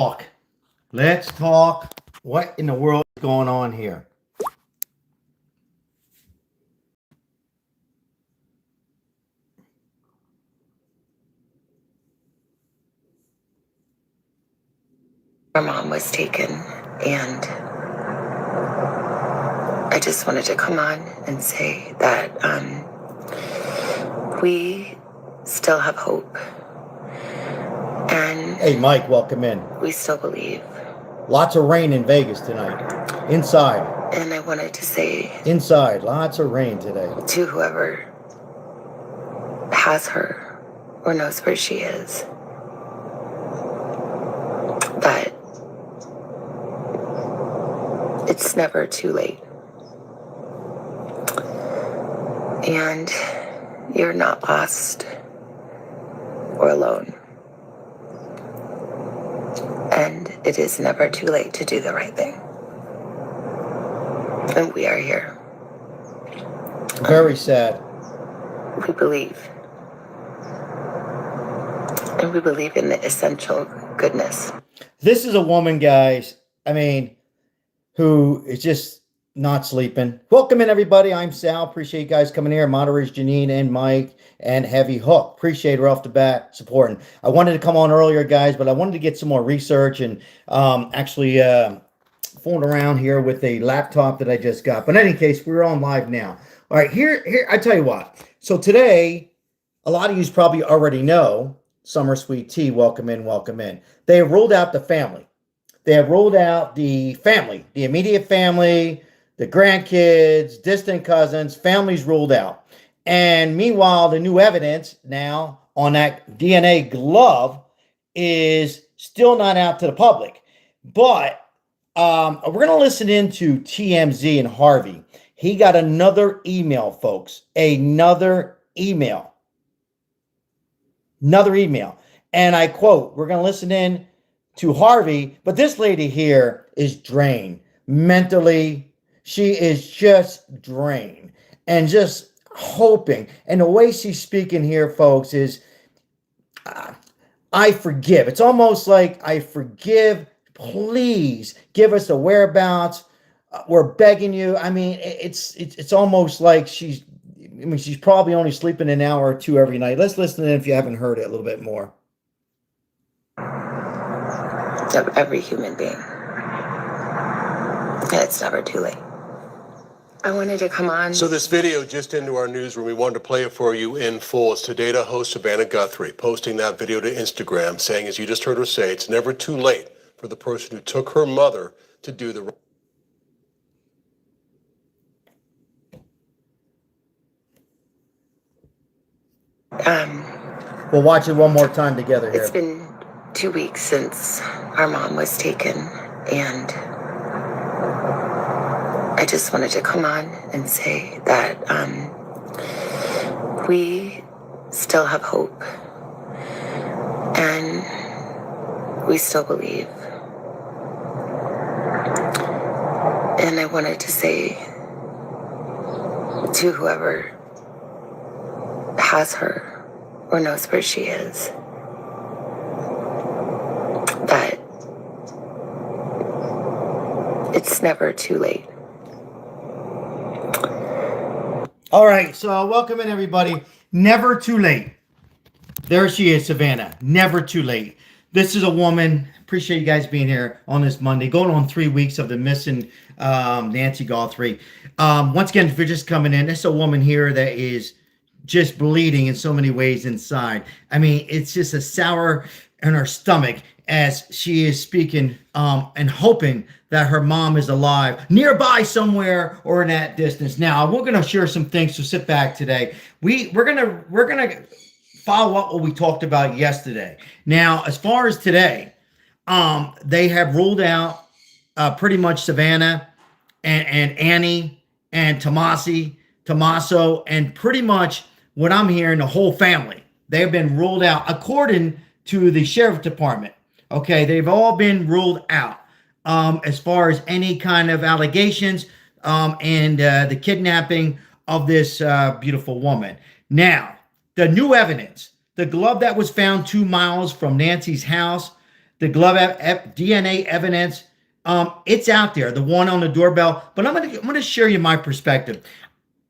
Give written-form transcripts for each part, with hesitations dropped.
talk. Let's talk. What in the world is going on here? Our mom was taken, and I just wanted to come on and say that we still have hope, and Hey, Mike, welcome in. we still believe. Lots of rain in Vegas tonight. Inside. And I wanted to say Inside. Lots of rain today. to whoever has her or knows where she is that it's never too late. And you're not lost or alone. And it is never too late to do the right thing. And we are here. Very sad. We believe. And we believe in the essential goodness. This is a woman, guys, who is just not sleeping. Welcome in, everybody. I'm Sal. Appreciate you guys coming here. Moderators Janine and Mike and Heavy Hook. Appreciate her off the bat supporting. I wanted to come on earlier, guys, but I wanted to get some more research and actually fooling around here with a laptop that I just got. But in any case, we're on live now. All right, here, I tell you what. So today, a lot of you probably already know, Summer Sweet Tea, welcome in, welcome in. They have ruled out the family. They have ruled out the family, the immediate family, the grandkids, distant cousins, families ruled out. And meanwhile, the new evidence now on that DNA glove is still not out to the public. But we're going to listen into TMZ and Harvey. He got another email, folks. Another email. And I quote, we're going to listen in to Harvey, but this lady here is drained mentally. She is just drained and just hoping. And the way she's speaking here, folks, is I forgive. It's almost like I forgive. Please give us the whereabouts. We're begging you. It's almost like she's probably only sleeping an hour or two every night. Let's listen in if you haven't heard it a little bit more. Of every human being. It's never too late. I wanted to come on. So this video just into our newsroom, we wanted to play it for you in full. It's Today host Savannah Guthrie posting that video to Instagram saying, as you just heard her say, it's never too late for the person who took her mother to do the We'll watch it one more time together here. It's been 2 weeks since our mom was taken, and I just wanted to come on and say that we still have hope, and we still believe. And I wanted to say to whoever has her or knows where she is that it's never too late. All right, so welcome in, everybody. Never too late. There she is, Savannah. Never too late. This is a woman. Appreciate you guys being here on this Monday. Going on 3 weeks of the missing Nancy Guthrie. Once again, if you're just coming in, this is a woman here that is just bleeding in so many ways inside. It's just a sour in her stomach as she is speaking and hoping that her mom is alive nearby somewhere or in that distance. Now, we're going to share some things, so sit back today. We're going to follow up what we talked about yesterday. Now, as far as today, they have ruled out pretty much Savannah and Annie and Tommaso, and pretty much what I'm hearing, the whole family. They have been ruled out according to the sheriff department. Okay, they've all been ruled out as far as any kind of allegations and the kidnapping of this beautiful woman. Now, the new evidence, the glove that was found 2 miles from Nancy's house, the glove DNA evidence. It's out there, the one on the doorbell. But I'm gonna share you my perspective.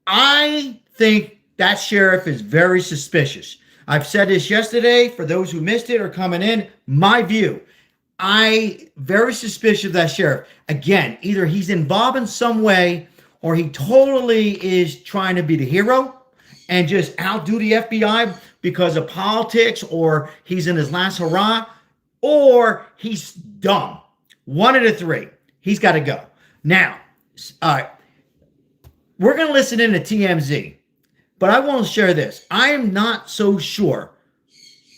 I think that sheriff is very suspicious. I've said this yesterday for those who missed it or coming in. My view, I very suspicious of that sheriff. Again, either he's involved in some way or he totally is trying to be the hero and just outdo the FBI because of politics, or he's in his last hurrah, or he's dumb. One of the three. He's got to go. Now, all right, we're going to listen in to TMZ, but I want to share this. I am not so sure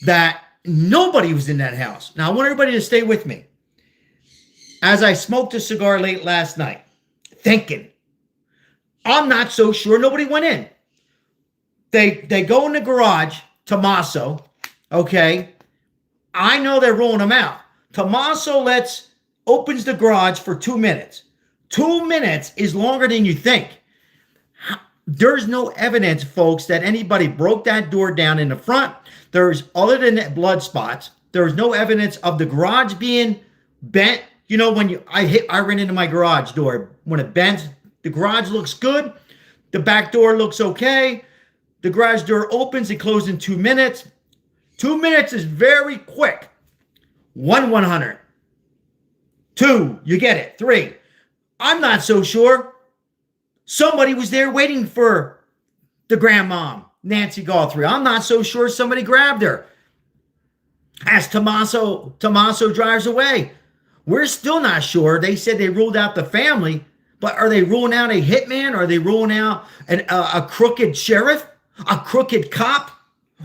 that nobody was in that house. Now, I want everybody to stay with me. As I smoked a cigar late last night, thinking, I'm not so sure nobody went in. They go in the garage, Tommaso, okay? I know they're rolling him out. Tommaso opens the garage for 2 minutes. 2 minutes is longer than you think. There's no evidence, folks, that anybody broke that door down in the front. There's, other than blood spots, there's no evidence of the garage being bent. You know, when I ran into my garage door. When it bends, the garage looks good. The back door looks okay. The garage door opens. It closes in 2 minutes. 2 minutes is very quick. 100. 2, you get it. 3, I'm not so sure. Somebody was there waiting for the grandmom, Nancy Guthrie. I'm not so sure somebody grabbed her. As Tommaso drives away. We're still not sure. They said they ruled out the family, but are they ruling out a hitman? Are they ruling out a crooked sheriff? A crooked cop?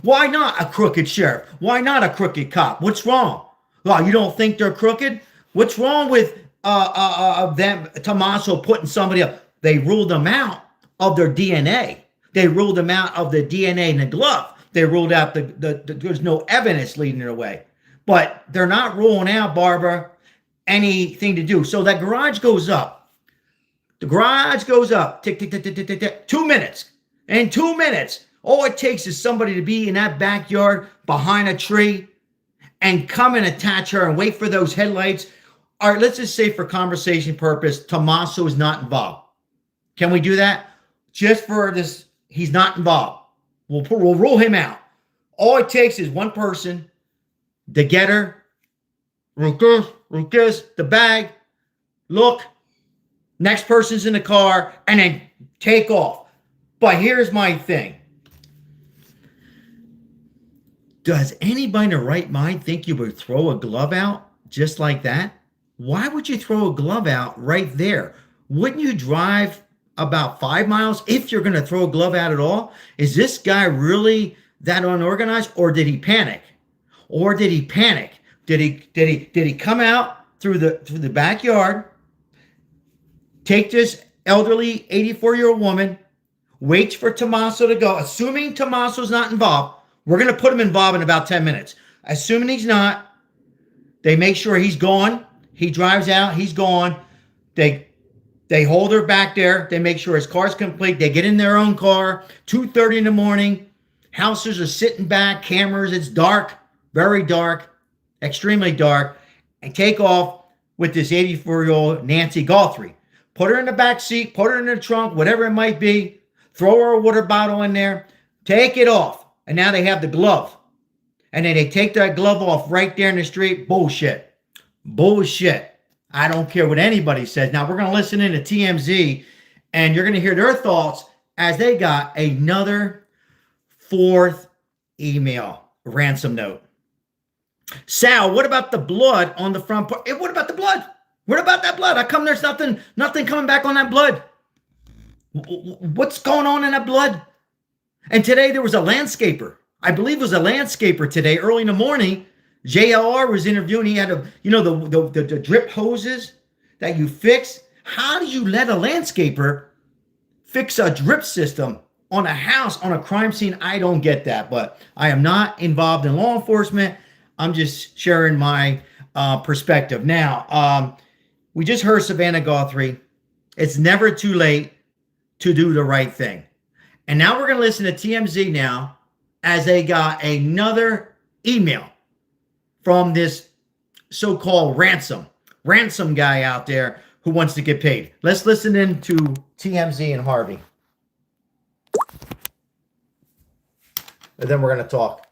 Why not a crooked sheriff? Why not a crooked cop? What's wrong? Well, you don't think they're crooked? What's wrong with them, Tommaso putting somebody up? They ruled them out of their DNA. They ruled them out of the DNA in the glove. They ruled out there's no evidence leading it away. But they're not ruling out, Barbara, anything to do. So that garage goes up. The garage goes up. Tick, tick, tick, tick, tick, tick, tick. 2 minutes. In 2 minutes, all it takes is somebody to be in that backyard behind a tree and come and attach her and wait for those headlights. All right, let's just say for conversation purpose, Tommaso is not involved. Can we do that? Just for this, he's not involved. We'll rule him out. All it takes is one person to get her, Rucus, the bag, look, next person's in the car, and then take off. But here's my thing. Does anybody in the right mind think you would throw a glove out just like that? Why would you throw a glove out right there? Wouldn't you drive about 5 miles if you're going to throw a glove out at all? Is this guy really that unorganized, or did he panic? Or did he panic? Did he come out through the backyard, take this elderly 84-year-old woman, wait for Tommaso to go, assuming Tommaso's not involved? We're going to put him involved in about 10 minutes. Assuming he's not, they make sure he's gone. He drives out. He's gone. They hold her back there. They make sure his car's complete. They get in their own car. 2:30 in the morning. Houses are sitting back. Cameras. It's dark. Very dark. Extremely dark. And take off with this 84-year-old Nancy Guthrie. Put her in the back seat. Put her in the trunk. Whatever it might be. Throw her a water bottle in there. Take it off. And now they have the glove. And then they take that glove off right there in the street. Bullshit. Bullshit. I don't care what anybody says. Now, we're going to listen in to TMZ, and you're going to hear their thoughts as they got another 4th email ransom note. Sal, what about the blood on the front part? What about the blood? What about that blood? How come there's nothing coming back on that blood? What's going on in that blood? And today there was a landscaper. I believe it was a landscaper today, early in the morning. JLR was interviewing. He had the drip hoses that you fix. How do you let a landscaper fix a drip system on a house, on a crime scene? I don't get that, but I am not involved in law enforcement. I'm just sharing my perspective. Now, we just heard Savannah Guthrie. It's never too late to do the right thing. And now we're going to listen to TMZ now as they got another email from this so-called ransom guy out there who wants to get paid. Let's listen in to TMZ and Harvey. And then we're going to talk.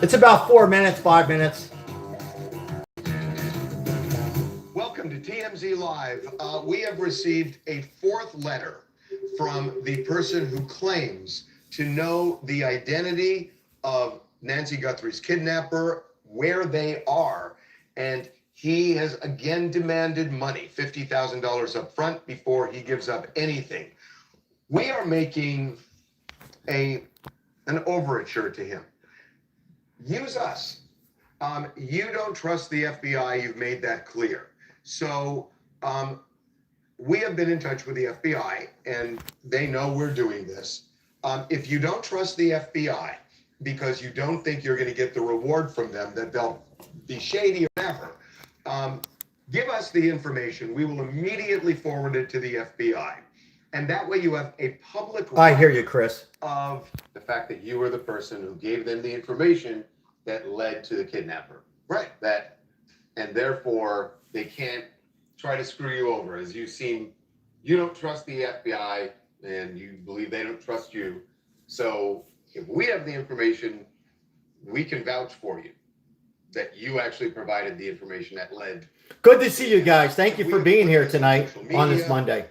It's about 4 minutes, 5 minutes. Welcome to TMZ Live. We have received a fourth letter from the person who claims to know the identity of Nancy Guthrie's kidnapper, where they are, and he has again demanded money, $50,000 up front before he gives up anything. We are making an overture to him. Use us. You don't trust the FBI. You've made that clear. So we have been in touch with the FBI, and they know we're doing this. If you don't trust the FBI because you don't think you're going to get the reward from them, that they'll be shady or whatever, give us the information. We will immediately forward it to the FBI. And that way you have a public I hear you, Chris. Of the fact that you were the person who gave them the information that led to the kidnapper. Right. And therefore they can't try to screw you over, as you don't trust the FBI and you believe they don't trust you. So if we have the information, we can vouch for you that you actually provided the information that led. Good to see you guys. Thank you for being here tonight on this Monday.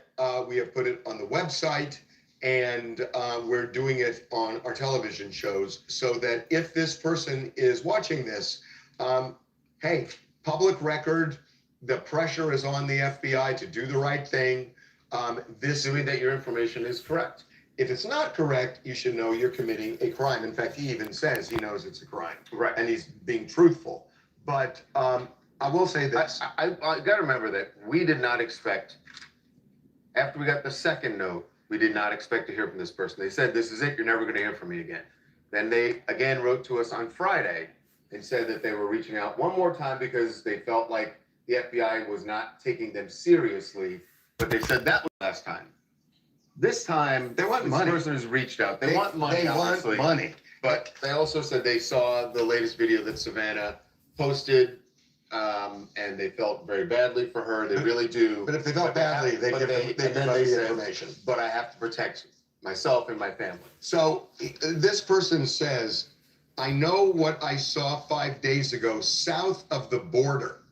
We have put it on the website, and we're doing it on our television shows so that if this person is watching this, hey, public record, the pressure is on the FBI to do the right thing. Assuming that your information is correct. If it's not correct, you should know you're committing a crime. In fact, he even says he knows it's a crime. Right. And he's being truthful. But I will say this. I got to remember that we did not expect, after we got the second note, we did not expect to hear from this person. They said, this is it. You're never going to hear from me again. Then they again wrote to us on Friday and said that they were reaching out one more time because they felt like the FBI was not taking them seriously. But they said that was last time. This time, they want money. This person has reached out. They want money. They want money. But they also said they saw the latest video that Savannah posted, and they felt very badly for her. They really do. But if they felt badly, they give the information. But I have to protect myself and my family. So this person says, I know what I saw 5 days ago south of the border,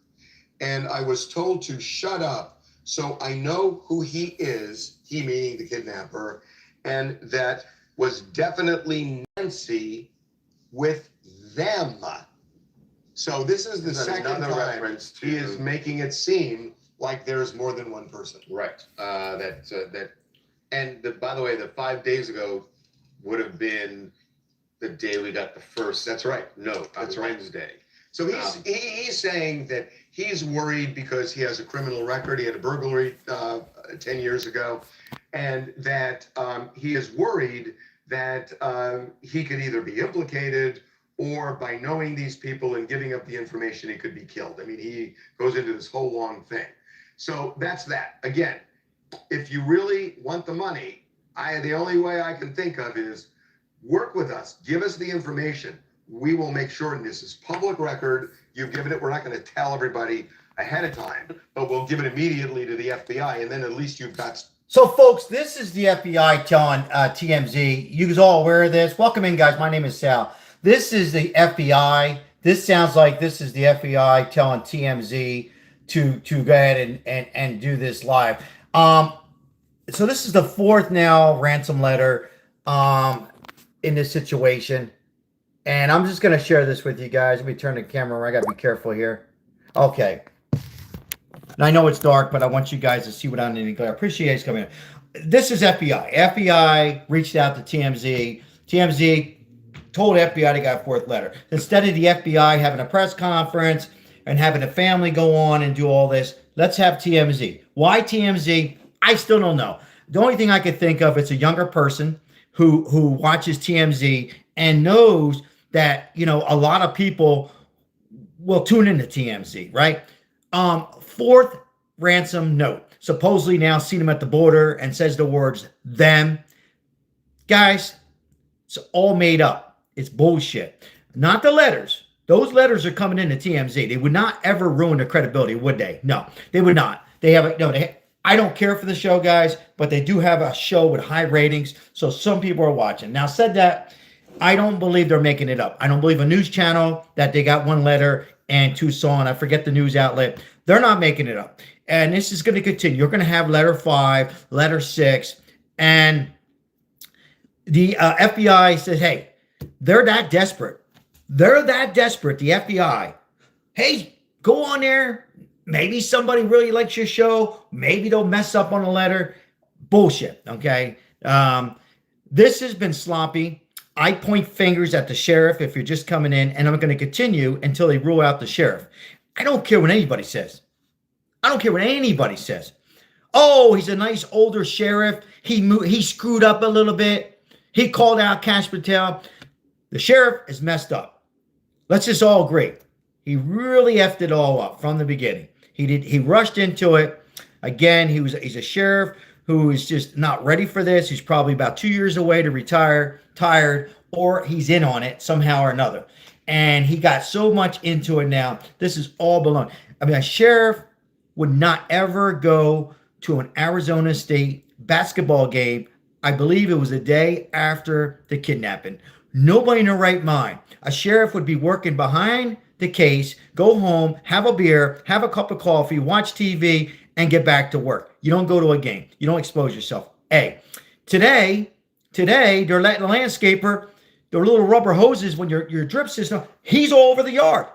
and I was told to shut up. So I know who he is, he meaning the kidnapper, and that was definitely Nancy with them. So this is the second time he is making it seem like there's more than one person. Right. And by the way, the 5 days ago would have been the day we got the first. That's right. Note on Wednesday. So he's saying that he's worried because he has a criminal record. He had a burglary 10 years ago, and that he is worried that he could either be implicated or by knowing these people and giving up the information, he could be killed. I mean, he goes into this whole long thing. So that's that. Again, if you really want the money, the only way I can think of is work with us. Give us the information. We will make sure, and this is public record, you've given it, we're not going to tell everybody ahead of time, but we'll give it immediately to the FBI, and then at least you've got... So, folks, this is the FBI telling TMZ. You guys all aware of this? Welcome in, guys. My name is Sal. This is the FBI. This sounds like this is the FBI telling TMZ to go ahead and do this live. So this is the fourth now ransom letter in this situation. And I'm just going to share this with you guys. Let me turn the camera around. I got to be careful here. Okay. And I know it's dark, but I want you guys to see without any glare. I appreciate you coming in. This is FBI. FBI reached out to TMZ. TMZ told FBI they got a fourth letter. Instead of the FBI having a press conference and having a family go on and do all this, let's have TMZ. Why TMZ? I still don't know. The only thing I could think of, it's a younger person who watches TMZ and knows that, you know, a lot of people will tune into TMZ, right? Fourth ransom note. Supposedly now seen him at the border and says the words, them. Guys, it's all made up. It's bullshit. not the letters. Those letters are coming into TMZ. They would not ever ruin their credibility, would they? No, they would not. They have a, no. I don't care for the show, guys, but they do have a show with high ratings, so some people are watching. Now, said that, I don't believe they're making it up. I don't believe a news channel that they got one letter and Tucson, I forget the news outlet. They're not making it up. And this is going to continue. You're going to have letter 5, letter 6, and the FBI says, hey, they're that desperate. They're that desperate, the FBI. Hey, go on there. Maybe somebody really likes your show. Maybe they'll mess up on a letter. Bullshit, okay? This has been sloppy. I point fingers at the sheriff if you're just coming in, and I'm going to continue until they rule out the sheriff. I don't care what anybody says. I don't care what anybody says. Oh, he's a nice older sheriff. He screwed up a little bit. He called out Kash Patel. The sheriff is messed up. Let's just all agree. He really effed it all up from the beginning. He rushed into it. Again, he's a sheriff who is just not ready for this. He's probably about 2 years away to retire, tired, or he's in on it somehow or another. And he got so much into it now. This is all baloney. I mean, a sheriff would not ever go to an Arizona State basketball game. I believe it was a day after the kidnapping. Nobody in their right mind. A sheriff would be working behind the case, go home, have a beer, have a cup of coffee, watch TV, and get back to work. You don't go to a game. You don't expose yourself. Today, they're letting the landscaper, their little rubber hoses when your drip system, he's all over the yard.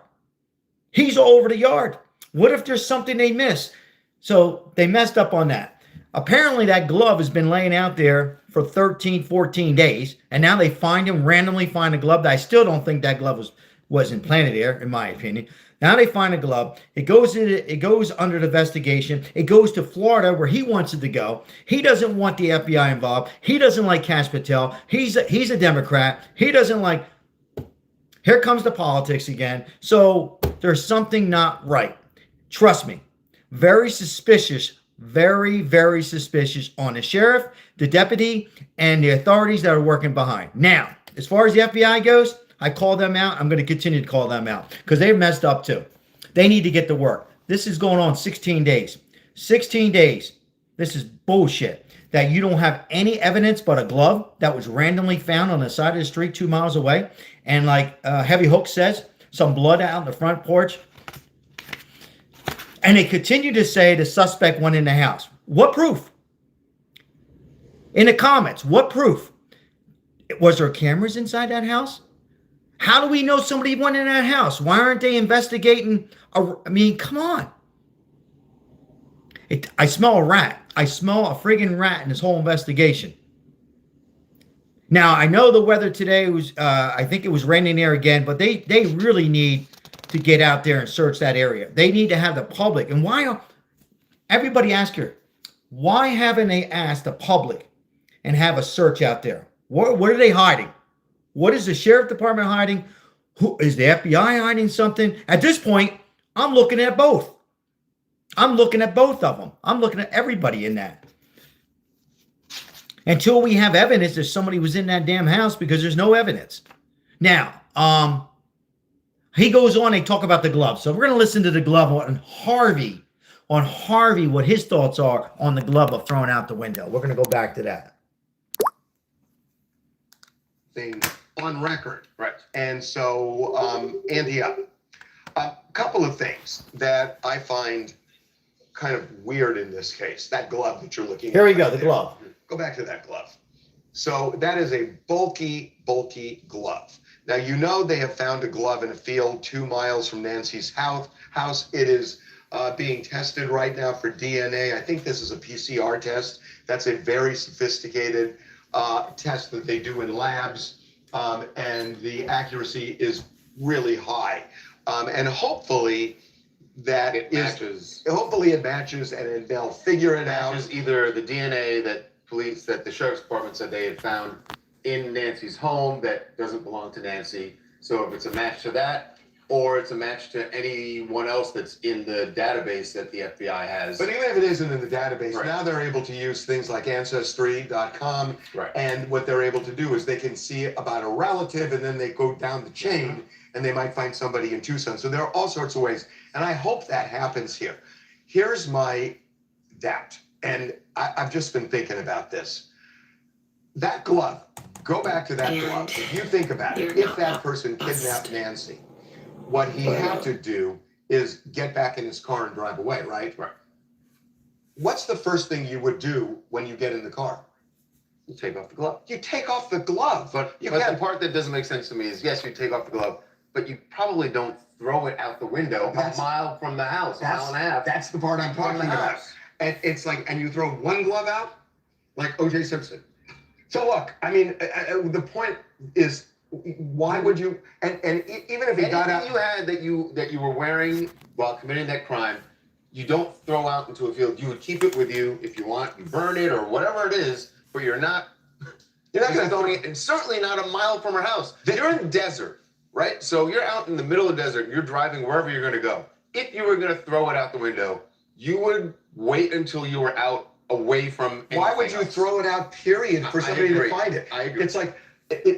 He's all over the yard. What if there's something they missed? So they messed up on that. Apparently that glove has been laying out there for 13, 14 days, and now they randomly find a glove that I still don't think that glove was implanted there, in my opinion. Now they find a glove. It goes under the investigation. It goes to Florida where he wants it to go. He doesn't want the FBI involved. He doesn't like Kash Patel. He's a Democrat. He doesn't like. Here comes the politics again. So there's something not right. Trust me. Very suspicious. Very, very suspicious on the sheriff, the deputy, and the authorities that are working behind. Now, as far as the FBI goes, I call them out. I'm going to continue to call them out because they've messed up too. They need to get to work. This is going on 16 days. 16 days. This is bullshit. That you don't have any evidence but a glove that was randomly found on the side of the street 2 miles away. And like Heavy Hook says, some blood out on the front porch. And they continue to say the suspect went in the house. What proof? In the comments, what proof? Was there cameras inside that house? How do we know somebody went in that house? Why aren't they investigating? I mean, come on. I smell a rat. I smell a friggin' rat in this whole investigation. Now, I know the weather today was, I think it was raining there again, but they really need to get out there and search that area. They need to have the public. And why, everybody ask her, why haven't they asked the public and have a search out there? What are they hiding? What is the sheriff department hiding? Who is the FBI hiding something? At this point, I'm looking at both. I'm looking at both of them. I'm looking at everybody in that. Until we have evidence that somebody was in that damn house, because there's no evidence. Now, he goes on, they talk about the glove. So we're going to listen to the glove on Harvey, what his thoughts are on the glove of throwing out the window. We're going to go back to that. Thing on record. Right. And so, ante up. A couple of things that I find kind of weird in this case. That glove that you're looking at. Here we go, the glove. Go back to that glove. So that is a bulky glove. Now, you know they have found a glove in a field 2 miles from Nancy's house. It is being tested right now for DNA. I think this is a PCR test. That's a very sophisticated test that they do in labs, and the accuracy is really high. And hopefully that it matches. Hopefully it matches, and they'll figure it out. Either the DNA that the sheriff's department said they had found in Nancy's home that doesn't belong to Nancy. So if it's a match to that, or it's a match to anyone else that's in the database that the FBI has. But even if it isn't in the database, Right. now they're able to use things like Ancestry.com. Right. And what they're able to do is they can see about a relative and then they go down the chain and they might find somebody in Tucson. So there are all sorts of ways. And I hope that happens here. Here's my doubt. And I've just been thinking about this. That glove, go back to that And glove. If you think about it, you're if that not person kidnapped busted. Nancy, what he had to do is get back in his car and drive away, right? Right. What's the first thing you would do when you get in the car? You take off the glove. You take off the glove. But You the can't. part that doesn't make sense to me is, yes, you take off the glove, but you probably don't throw it out the window That's- a mile from the house, a mile and a half. That's the part I'm from talking the about. house. And it's like, and you throw one glove out, like O.J. Simpson. So look, I mean, the point is, why would you? And even if he got out, Anything you had that you were wearing while committing that crime, you don't throw out into a field. You would keep it with you if you want. You burn it or whatever it is, but you're not you're not going to throwing throw it, and certainly not a mile from her house. The- You're in desert, right? So you're out in the middle of the desert. You're driving wherever you're going to go. If you were going to throw it out the window, you would wait until you were out away from. Why would anything you else. throw it out? Period, for I somebody to agree. find it. I agree. It's like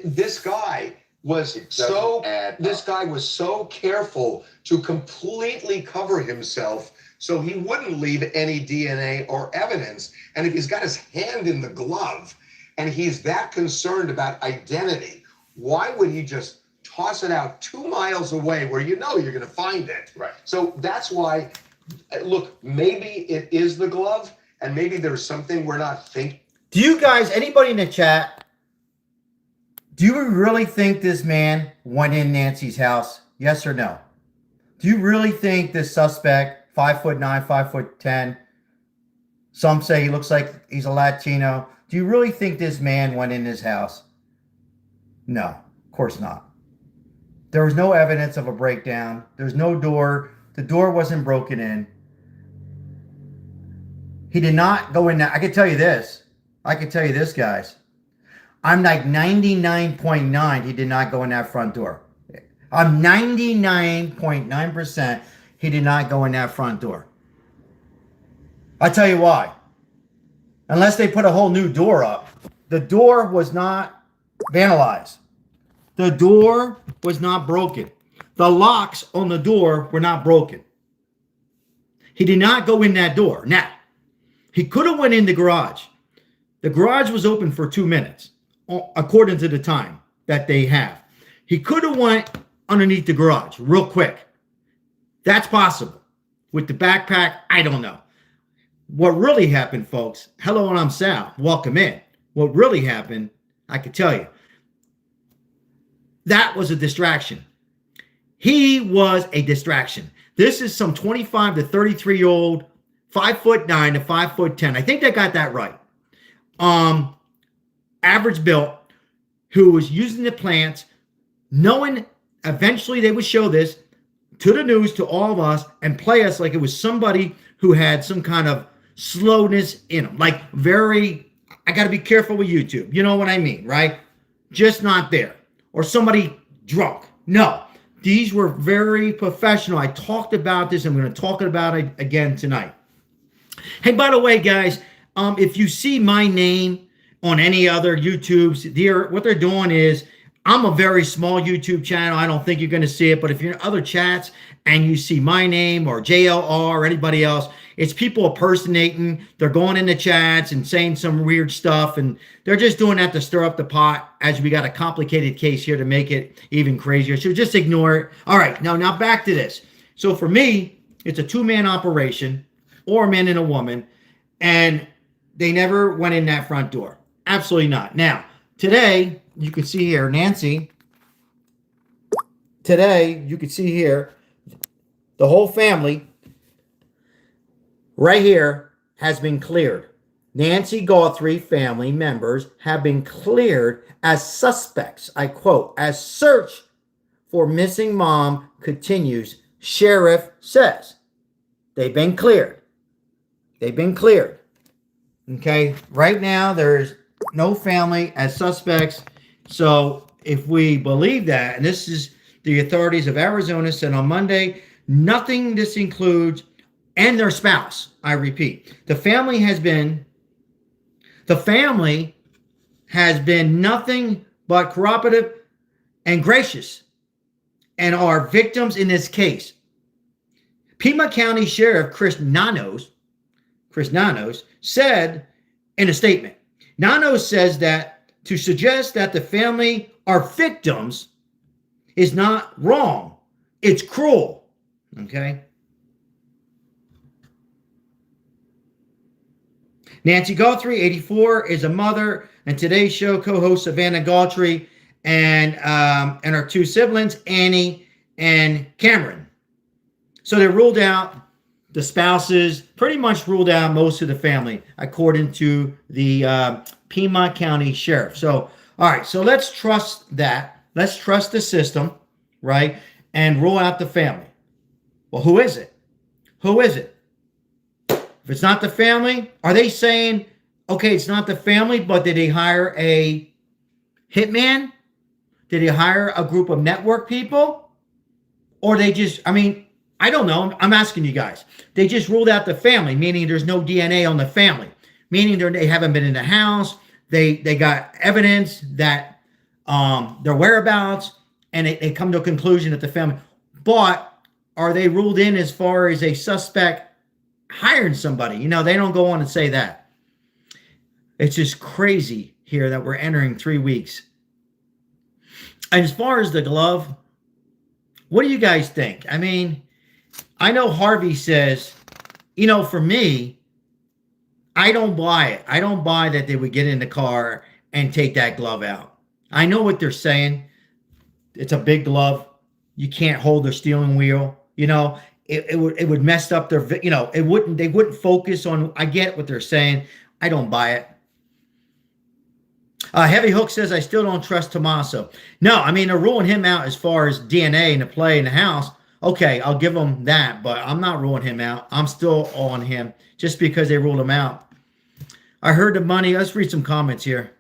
this guy was It doesn't so. add This up. guy was so careful to completely cover himself so he wouldn't leave any DNA or evidence. And if he's got his hand in the glove and he's that concerned about identity, why would he just toss it out 2 miles away where you know you're going to find it? Right. So that's why, look, maybe it is the glove and maybe there's something we're not thinking. Do you guys, anybody in the chat, do you really think this man went in Nancy's house? Yes or no? Do you really think this suspect, 5'9", 5'10", some say he looks like he's a Latino. Do you really think this man went in his house? No, of course not. There was no evidence of a breakdown. There's no door. The door wasn't broken in. He did not go in there. I can tell you this. I can tell you this, guys. I'm like 99.9 he did not go in that front door. I'm 99.9% he did not go in that front door. I'll tell you why. Unless they put a whole new door up. The door was not vandalized. The door was not broken. The locks on the door were not broken. He did not go in that door. Now, he could have went in the garage. The garage was open for 2 minutes, according to the time that they have. He could have went underneath the garage real quick. That's possible. With the backpack, I don't know. What really happened, folks, hello, and I'm Sal. Welcome in. What really happened, I can tell you, that was a distraction. He was a distraction. This is some 25 to 33-year-old, 5'9" to 5'10". I think they got that right. Average built, who was using the plants, knowing eventually they would show this to the news, to all of us, and play us like it was somebody who had some kind of slowness in them. Like I got to be careful with YouTube. You know what I mean, right? Just not there. Or somebody drunk. No. These were very professional. I talked about this. I'm going to talk about it again tonight. Hey, by the way, guys, if you see my name on any other YouTubes, what they're doing is, I'm a very small YouTube channel. I don't think you're going to see it. But if you're in other chats and you see my name or JLR or anybody else, it's people impersonating. They're going in the chats and saying some weird stuff. And they're just doing that to stir up the pot, as we got a complicated case here to make it even crazier. So just ignore it. All right. Now back to this. So for me, it's a 2-man operation, or a man and a woman. And they never went in that front door. Absolutely not. Now, today, you can see here, Nancy, today, you can see here, the whole family right here has been cleared. Nancy Guthrie family members have been cleared as suspects, I quote, as search for missing mom continues, sheriff says. They've been cleared. They've been cleared. Okay, right now there's no family as suspects. So if we believe that, and this the authorities of Arizona said on Monday, nothing this includes, and their spouse. I repeat, the family has been nothing but cooperative and gracious and are victims in this case. Pima County Sheriff Chris Nanos said in a statement, Nanos says that to suggest that the family are victims is not wrong. It's cruel. Okay. Nancy Guthrie, 84, is a mother, and today's show co-host Savannah Guthrie and her two siblings, Annie and Cameron. So they ruled out the spouses, pretty much ruled out most of the family, according to the Pima County Sheriff. So, all right, so let's trust that. Let's trust the system, right? And rule out the family. Well, who is it? Who is it? If it's not the family, are they saying, okay, it's not the family, but did they hire a hitman? Did they hire a group of network people? Or they just, I don't know. I'm asking you guys. They just ruled out the family, meaning there's no DNA on the family, meaning they haven't been in the house. They got evidence that their whereabouts, and they come to a conclusion that the family. But are they ruled in as far as a suspect hiring somebody? They don't go on and say that. It's just crazy here that we're entering 3 weeks. And as far as the glove, what do you guys think? I know Harvey says, for me, I don't buy it. I don't buy that they would get in the car and take that glove out. I know what they're saying. It's a big glove. You can't hold the steering wheel. It would mess up their, they wouldn't focus on, I get what they're saying. I don't buy it. Heavy Hook says, I still don't trust Tommaso. No, they're ruling him out as far as DNA and the play in the house. Okay, I'll give him that, but I'm not ruling him out. I'm still on him just because they ruled him out. I heard the money. Let's read some comments here.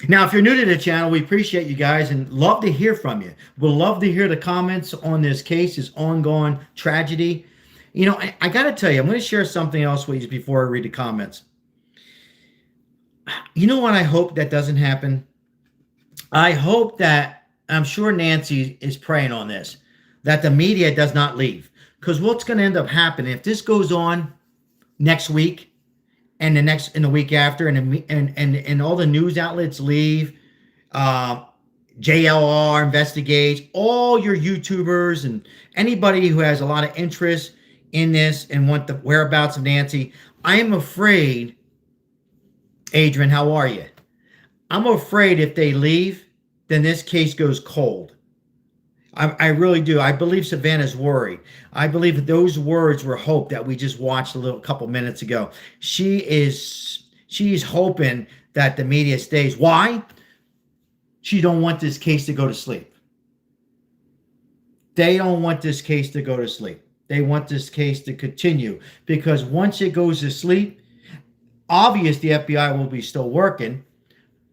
Now, if you're new to the channel, we appreciate you guys and love to hear from you. We'll love to hear the comments on this case, this ongoing tragedy. I got to tell you, I'm going to share something else with you before I read the comments. You know what I hope that doesn't happen? I hope that, I'm sure Nancy is praying on this, that the media does not leave. Because what's going to end up happening, if this goes on next week and the week after, and all the news outlets leave, JLR investigates, all your YouTubers and anybody who has a lot of interest in this and want the whereabouts of Nancy, I am afraid, Adrian, how are you? I'm afraid if they leave, then this case goes cold. I really do. I believe Savannah's worried. I believe that those words were hope that we just watched a couple minutes ago. She's hoping that the media stays. Why? She don't want this case to go to sleep. They don't want this case to go to sleep. They want this case to continue, because once it goes to sleep, obvious the FBI will be still working.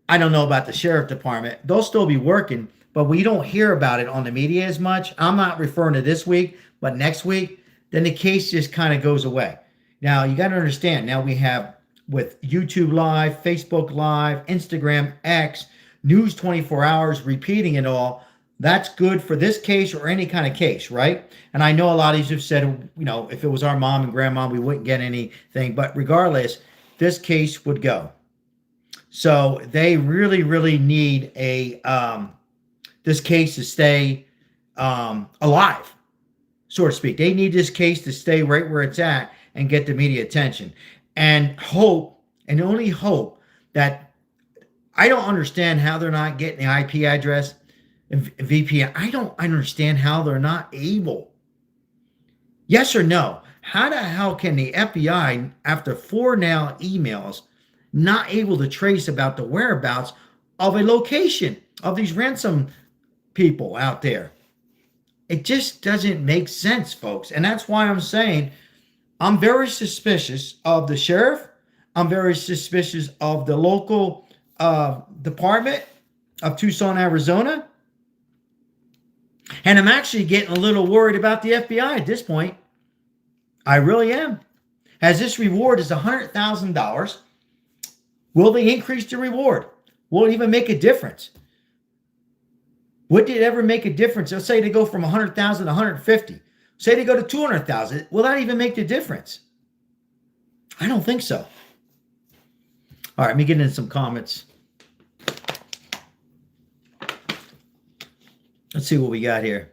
I don't know about the sheriff department. They'll still be working, but we don't hear about it on the media as much. I'm not referring to this week, but next week, then the case just kind of goes away. Now, you got to understand, now we have with YouTube Live, Facebook Live, Instagram, X, News 24 Hours, repeating it all. That's good for this case or any kind of case, right? And I know a lot of you have said, if it was our mom and grandma, we wouldn't get anything. But regardless, this case would go. So they really, really need this case to stay alive, so to speak. They need this case to stay right where it's at and get the media attention. And hope, and only hope, that I don't understand how they're not getting the IP address and VPN. I don't understand how they're not able. Yes or no? How the hell can the FBI, after 4 now emails, not able to trace about the whereabouts of a location of these ransom people out there? It just doesn't make sense, folks. And that's why I'm saying I'm very suspicious of the sheriff. I'm very suspicious of the local department of Tucson, Arizona. And I'm actually getting a little worried about the FBI at this point. I really am. As this reward is $100,000, will they increase the reward? Will it even make a difference? Would it ever make a difference? Let's say they go from 100,000 to 150. Say they go to 200,000. Will that even make the difference? I don't think so. All right, let me get into some comments. Let's see what we got here.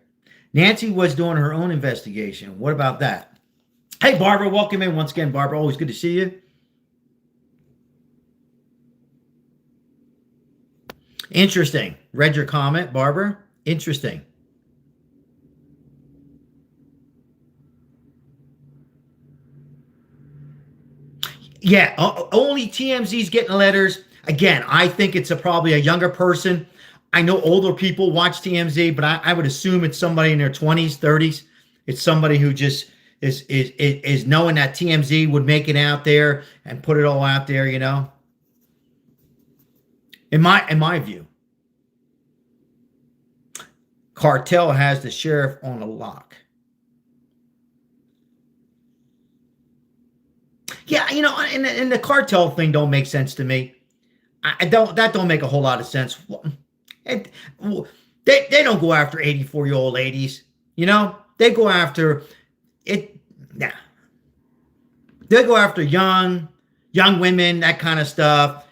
Nancy was doing her own investigation. What about that? Hey, Barbara, welcome in once again, Barbara. Always good to see you. Interesting. Read your comment, Barbara. Interesting. Yeah, only TMZ's getting letters. Again, I think it's probably a younger person. I know older people watch TMZ, but I would assume it's somebody in their 20s, 30s. It's somebody who just is knowing that TMZ would make it out there and put it all out there, you know. In my view, cartel has the sheriff on a lock. Yeah, you know, and the cartel thing don't make sense to me. That don't make a whole lot of sense. And they don't go after 84-year-old ladies, you know. They go after it. Nah, they go after young women, that kind of stuff.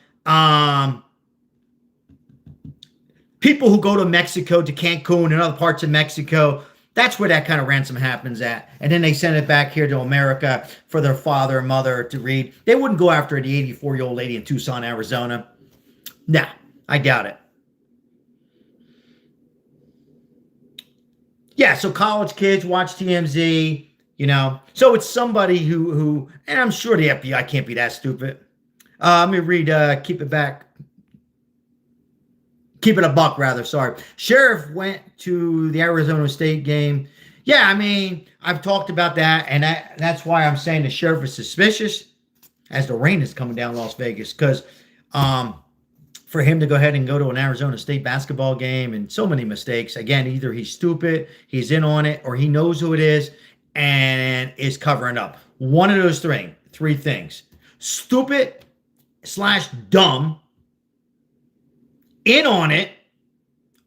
People who go to Mexico, to Cancun and other parts of Mexico. That's where that kind of ransom happens at. And then they send it back here to America for their father and mother to read. They wouldn't go after the 84-year-old lady in Tucson, Arizona. Nah, I doubt it. Yeah, so college kids watch TMZ, you know. So it's somebody who and I'm sure the FBI can't be that stupid. Let me read, keep it a buck, rather. Sorry. Sheriff went to the Arizona State game. Yeah, I mean, I've talked about that, and that's why I'm saying the sheriff is suspicious as the rain is coming down Las Vegas, because for him to go ahead and go to an Arizona State basketball game and so many mistakes, again, either he's stupid, he's in on it, or he knows who it is and is covering up. One of those three things. Stupid / dumb, in on it,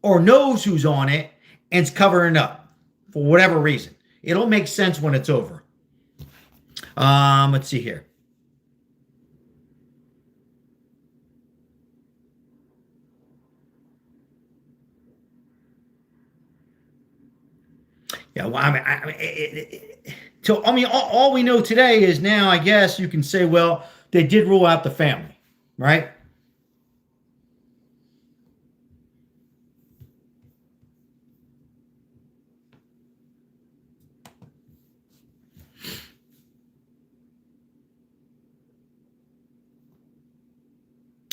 or knows who's on it and's covering up for whatever reason. It'll make sense when it's over. Let's see here. Yeah, well, all we know today is now, I guess you can say, well, they did rule out the family, right?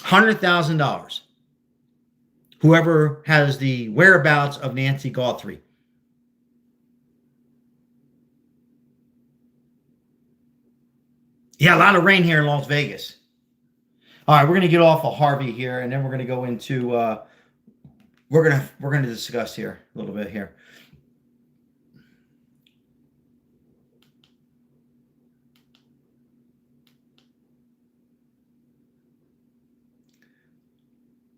$100,000. Whoever has the whereabouts of Nancy Guthrie. Yeah, a lot of rain here in Las Vegas. All right, we're going to get off of Harvey here, and then we're going to go into we're going to discuss here a little bit here.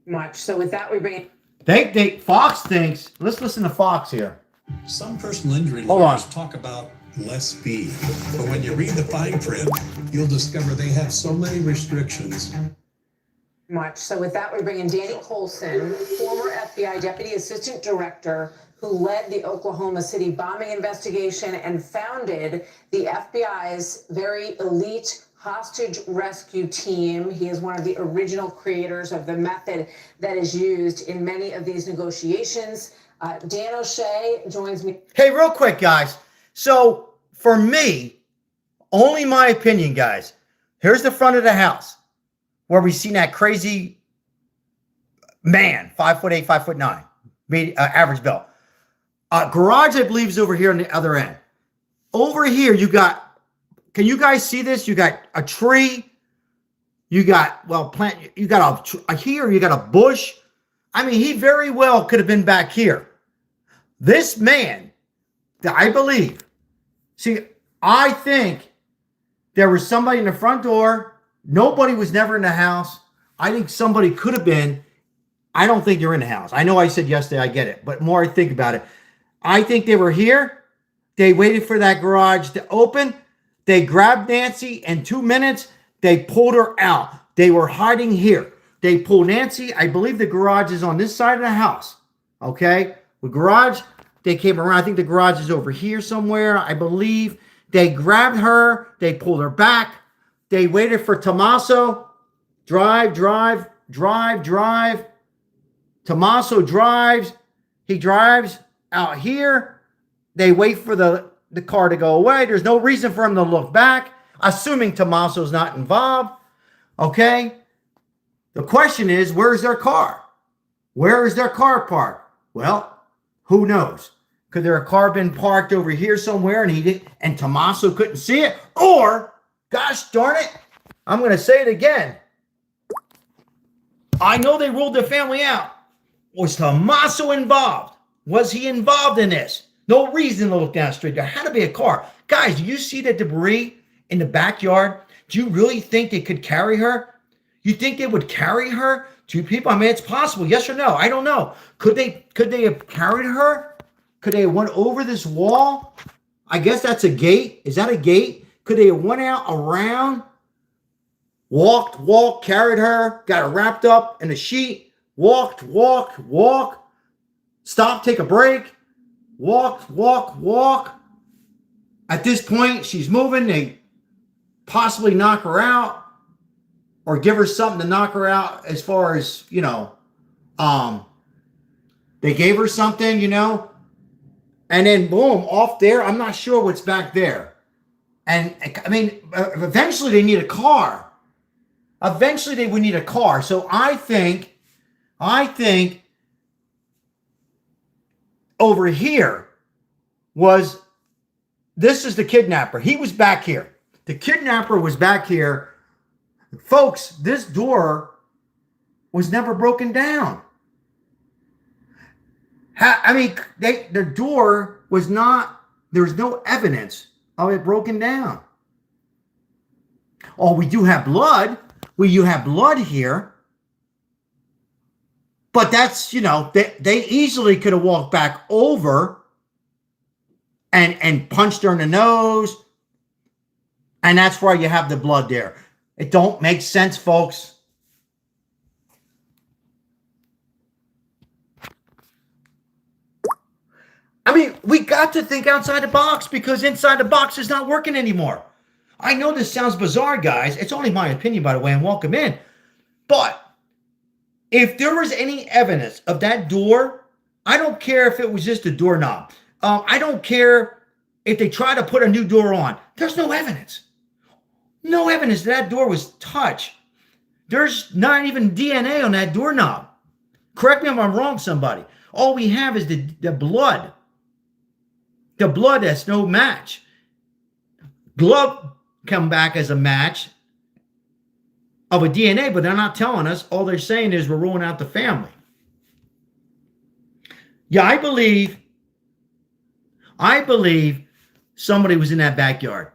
Much. So with that, we bring Fox thinks. Let's listen to Fox here. Some personal injury Hold lawyers on. talk about less speed, but when you read the fine print, you'll discover they have so many restrictions. much. So with that, we bring in Danny Colson, former FBI Deputy Assistant Director, who led the Oklahoma City bombing investigation and founded the FBI's very elite hostage rescue team. He is one of the original creators of the method that is used in many of these negotiations. Dan O'Shea joins me. Hey, real quick, guys. So for me, only my opinion, guys, here's the front of the house where we seen that crazy man, 5'8", 5'9", average bill. Garage, I believe, is over here on the other end. Over here, you got, can you guys see this? You got a tree, You got, well, you got here, you got a bush. I mean, he very well could have been back here. This man, I believe, see, I think there was somebody in the front door. Nobody was never in the house. I think somebody could have been. I don't think they're in the house. I know I said yesterday, I get it. But more I think about it, I think they were here. They waited for that garage to open. They grabbed Nancy in 2 minutes. They pulled her out. They were hiding here. They pulled Nancy. I believe the garage is on this side of the house. Okay? The garage, they came around. I think the garage is over here somewhere, I believe. They grabbed her. They pulled her back. They waited for Tommaso. Drive. Tommaso drives. He drives out here. They wait for the car to go away. There's no reason for him to look back, assuming Tommaso's not involved. Okay? The question is, where's their car? Where is their car parked? Well, who knows? Could their car been parked over here somewhere and Tommaso couldn't see it? Or, gosh darn it, I'm going to say it again. I know they ruled the family out. Was Tommaso involved? Was he involved in this? No reason to look down the street. There had to be a car. Guys, do you see the debris in the backyard? Do you really think they could carry her? You think they would carry her? 2 people? I mean, it's possible. Yes or no? I don't know. Could they have carried her? Could they have went over this wall? I guess that's a gate. Is that a gate? Could they have went out around, walked, carried her, got her wrapped up in a sheet, walked, stop, take a break, walk. At this point, she's moving. They possibly knock her out or give her something to knock her out as far as, they gave her something, and then boom, off there. I'm not sure what's back there. And I mean, eventually they need a car. Eventually they would need a car. So I think over here this is the kidnapper. He was back here. The kidnapper was back here. Folks, this door was never broken down. The door was not, there's no evidence of it broken down. Oh, we do have blood. You have blood here. But that's, they easily could have walked back over and punched her in the nose. And that's why you have the blood there. It don't make sense, folks. I mean, we got to think outside the box because inside the box is not working anymore. I know this sounds bizarre, guys. It's only my opinion, by the way, and welcome in. But if there was any evidence of that door, I don't care if it was just a doorknob. I don't care if they try to put a new door on. There's no evidence. No evidence that door was touched. There's not even DNA on that doorknob. Correct me if I'm wrong, somebody. All we have is the blood. The blood, that's no match. Glove come back as a match of a DNA, but they're not telling us. All they're saying is we're ruling out the family. Yeah, I believe somebody was in that backyard.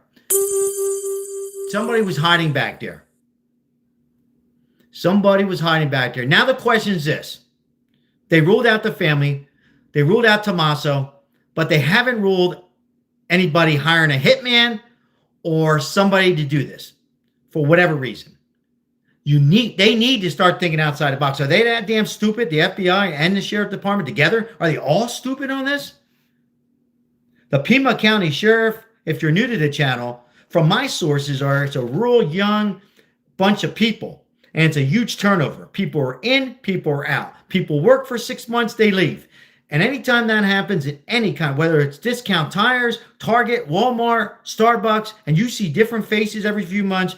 Somebody was hiding back there. Somebody was hiding back there. Now the question is this. They ruled out the family. They ruled out Tommaso, but they haven't ruled anybody hiring a hitman or somebody to do this for whatever reason. They need to start thinking outside the box. Are they that damn stupid? The FBI and the sheriff department together? Are they all stupid on this? The Pima County Sheriff, if you're new to the channel, from my sources it's a rural young bunch of people. And it's a huge turnover. People are in, people are out. People work for 6 months, they leave. And anytime that happens in any kind, whether it's Discount Tires, Target, Walmart, Starbucks, and you see different faces every few months,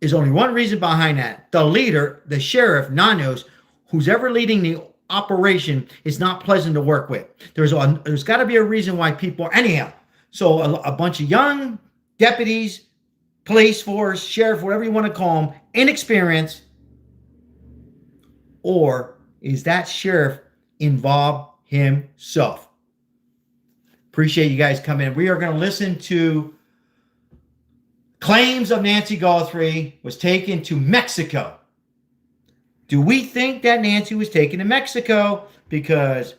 is only one reason behind that. The leader, the sheriff, Nanos, who's ever leading the operation, is not pleasant to work with. There's got to be a reason why people are, anyhow. So a bunch of young deputies, police force, sheriff, whatever you want to call them, inexperience, or is that sheriff involved himself? Appreciate you guys coming in. We are going to listen to claims of Nancy Guthrie was taken to Mexico. Do we think that Nancy was taken to Mexico? Because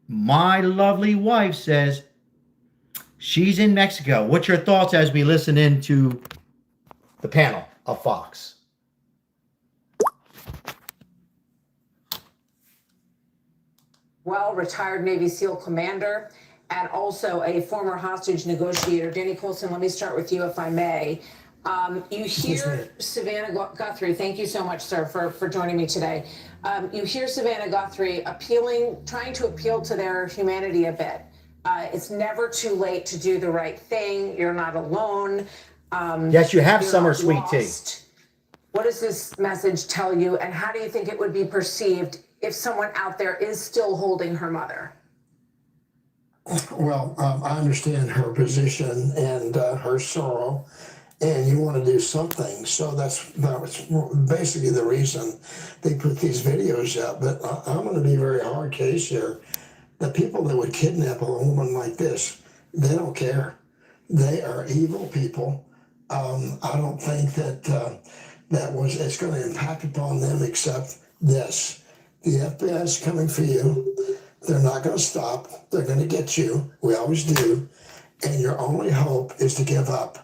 my lovely wife says she's in Mexico. What's your thoughts as we listen into the panel of Fox? Well, retired Navy SEAL commander and also a former hostage negotiator. Danny Colson, let me start with you, if I may. You hear Savannah Guthrie, thank you so much, sir, for joining me today. You hear Savannah Guthrie trying to appeal to their humanity a bit. It's never too late to do the right thing. You're not alone. Yes, you have summer sweet tea. What does this message tell you, and how do you think it would be perceived if someone out there is still holding her mother? Well, I understand her position and her sorrow, and you want to do something. So that's basically the reason they put these videos out. But I'm going to be very hard case here. The people that would kidnap a woman like this, they don't care. They are evil people. I don't think that it's going to impact upon them except this. The FBI is coming for you. They're not going to stop. They're going to get you. We always do. And your only hope is to give up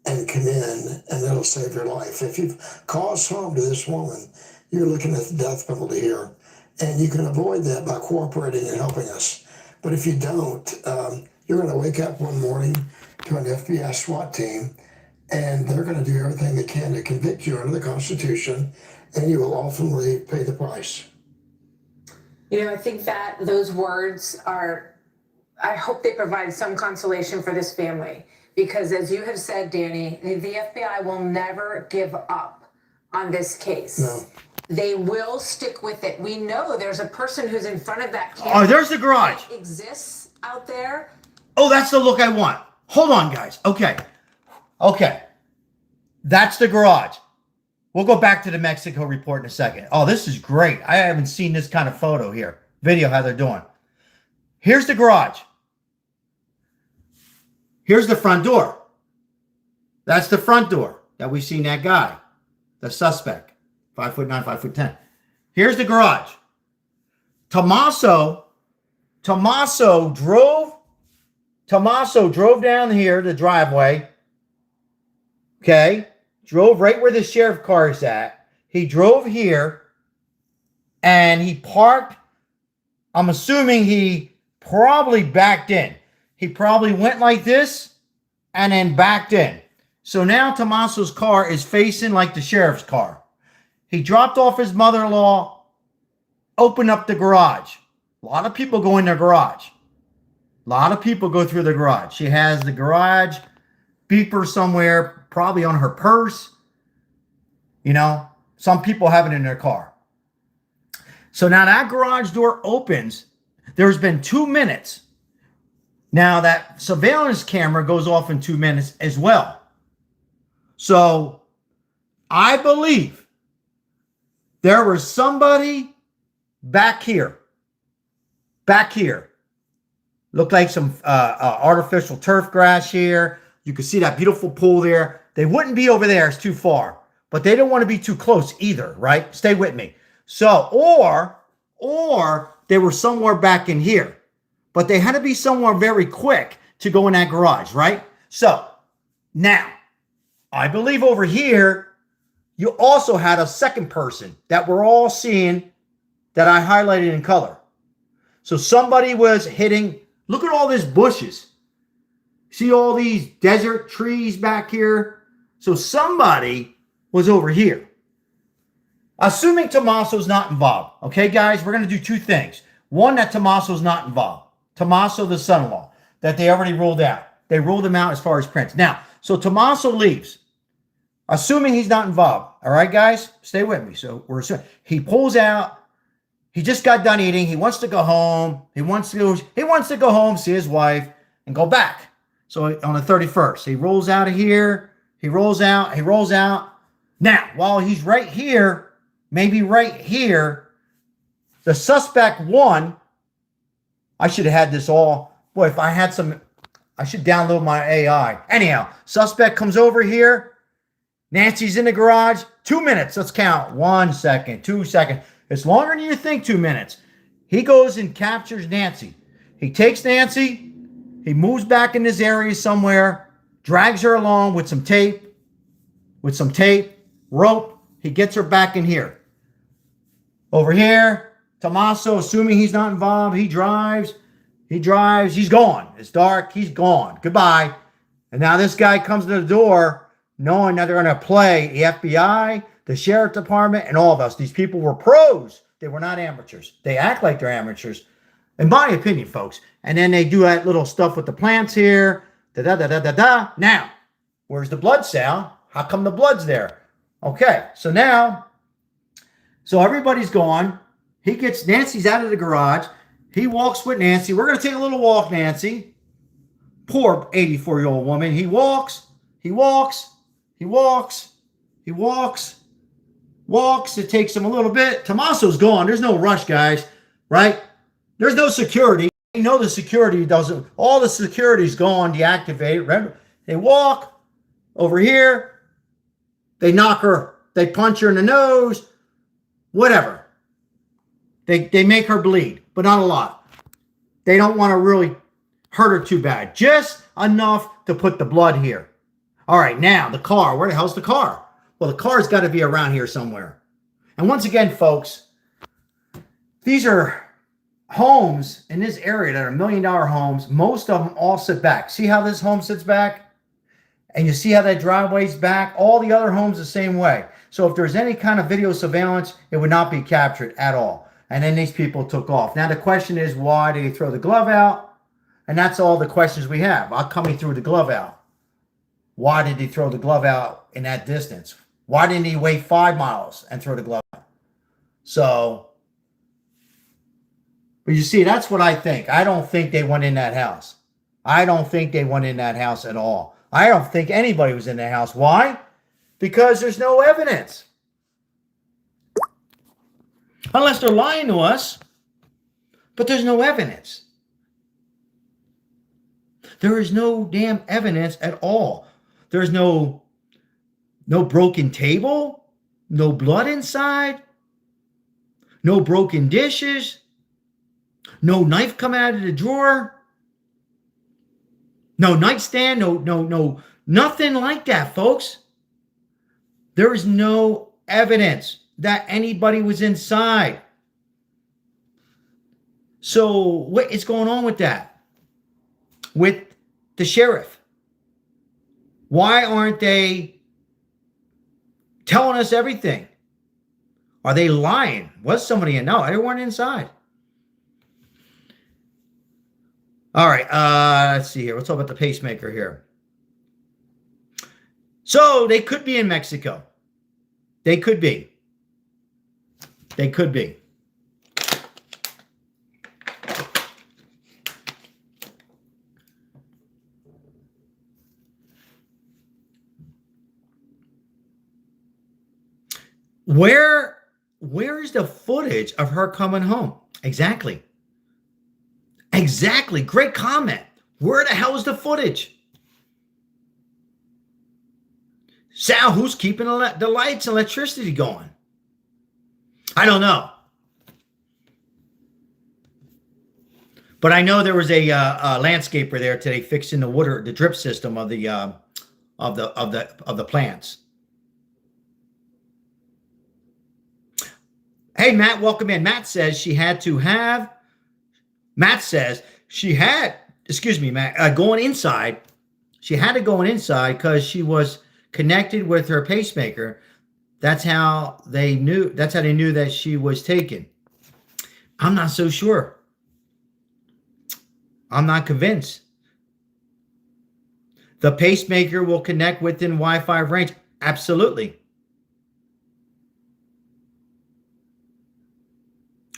and come in, and it'll save your life. If you've caused harm to this woman, you're looking at the death penalty here. And you can avoid that by cooperating and helping us. But if you don't, you're going to wake up one morning to an FBI SWAT team, and they're going to do everything they can to convict you under the Constitution, and you will ultimately pay the price. You know, I think that those words I hope they provide some consolation for this family, because as you have said, Danny, the FBI will never give up on this case. No. They will stick with it. We know there's a person who's in front of that camera. Oh, there's the garage. That exists out there. Oh, that's the look I want. Hold on, guys. Okay. That's the garage. We'll go back to the Mexico report in a second. Oh, this is great. I haven't seen this kind of photo here. Video, how they're doing. Here's the garage. Here's the front door. That's the front door that we've seen that guy, the suspect, 5'9", 5'10". Here's the garage. Tommaso drove down here, the driveway. Okay. Drove right where the sheriff car is at. He drove here and he parked. I'm assuming he probably backed in. He probably went like this and then backed in. So now Tommaso's car is facing like the sheriff's car. He dropped off his mother-in-law, opened up the garage. A lot of people go in their garage. A lot of people go through the garage. She has the garage beeper somewhere, probably on her purse. You know, some people have it in their car. So now that garage door opens. There's been 2 minutes. Now that surveillance camera goes off in 2 minutes as well. So I believe there was somebody back here. Looked like some artificial turf grass here. You can see that beautiful pool there. They wouldn't be over there. It's too far. But they don't want to be too close either, right? Stay with me. So, or they were somewhere back in here. But they had to be somewhere very quick to go in that garage, right? So, now, I believe over here, you also had a second person that we're all seeing that I highlighted in color. So somebody was hitting, look at all these bushes. See all these desert trees back here? So somebody was over here. Assuming Tommaso's not involved. Okay, guys, we're going to do two things. One, that Tommaso's not involved. Tommaso, the son-in-law, that they already ruled out. They ruled him out as far as Prince. Now, so Tommaso leaves. Assuming he's not involved. All right, guys? Stay with me. So we're assuming. He pulls out. He just got done eating. He wants to go home. He wants to go home, see his wife, and go back. So on the 31st, he rolls out of here. He rolls out. Now, while he's right here, maybe right here, the suspect one, I should have had this all. Boy, if I had some, I should download my AI. Anyhow, suspect comes over here. Nancy's in the garage. 2 minutes. Let's count. 1 second, 2 seconds. It's longer than you think, 2 minutes. He goes and captures Nancy. He takes Nancy. He moves back in this area somewhere, drags her along with some tape, rope. He gets her back in here. Over here, Tommaso, assuming he's not involved, he drives, he's gone. It's dark, he's gone. Goodbye. And now this guy comes to the door knowing that they're going to play the FBI, the sheriff department, and all of us. These people were pros. They were not amateurs. They act like they're amateurs, in my opinion, folks. And then they do that little stuff with the plants here. Da-da-da-da-da-da. Now, where's the blood, Sal? How come the blood's there? Okay, so now, everybody's gone. He gets, Nancy's out of the garage. He walks with Nancy. We're going to take a little walk, Nancy. Poor 84-year-old woman. He walks. It takes him a little bit. Tommaso's gone. There's no rush, guys, right? There's no security. You know the security doesn't, all the security's gone, deactivated. Remember, they walk over here. They knock her, they punch her in the nose, whatever. They make her bleed, but not a lot. They don't want to really hurt her too bad. Just enough to put the blood here. All right, now the car. Where the hell's the car? Well, the car's got to be around here somewhere. And once again, folks, these are homes in this area that are $1 million homes. Most of them all sit back. See how this home sits back? And you see how that driveway's back? All the other homes the same way. So if there's any kind of video surveillance, it would not be captured at all. And then these people took off. Now the question is, why did he throw the glove out? And that's all the questions we have. How come he threw the glove out? Why did he throw the glove out in that distance? Why didn't he wait 5 miles and throw the glove out? So, but you see, that's what I think. I don't think they went in that house. I don't think they went in that house at all. I don't think anybody was in the house. Why? Because there's no evidence. Unless they're lying to us, but there's no evidence. There is no damn evidence at all. There's no broken table, no blood inside, no broken dishes, no knife coming out of the drawer, no nightstand, no, nothing like that, folks. There is no evidence that anybody was inside. So what is going on with that? With the sheriff? Why aren't they telling us everything? Are they lying? Was somebody in? No, they weren't inside. All right, let's see here. Let's talk about the pacemaker here. So they could be in Mexico. They could be. They could be. Where is the footage of her coming home? Exactly. Exactly. Great comment. Where the hell is the footage? Sal, who's keeping the lights and electricity going? I don't know. But I know there was a landscaper there today fixing the drip system of the plants. Hey, Matt, welcome in. Matt says she had, excuse me, Matt, going inside. She had to go inside because she was connected with her pacemaker. That's how they knew that she was taken. I'm not so sure. I'm not convinced. The pacemaker will connect within Wi-Fi range. Absolutely.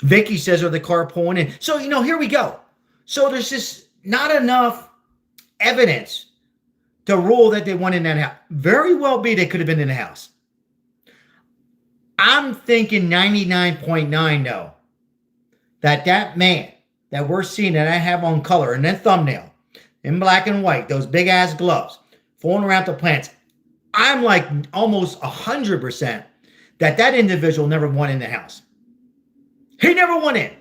Vicky says, are the car pulling in? So, here we go. So there's just not enough evidence to rule that they went in that house. Very well be they could have been in the house. I'm thinking 99.9 no. That man that we're seeing that I have on color in that thumbnail, in black and white, those big ass gloves, fooling around the plants. I'm like almost 100% that individual never went in the house. He never went in.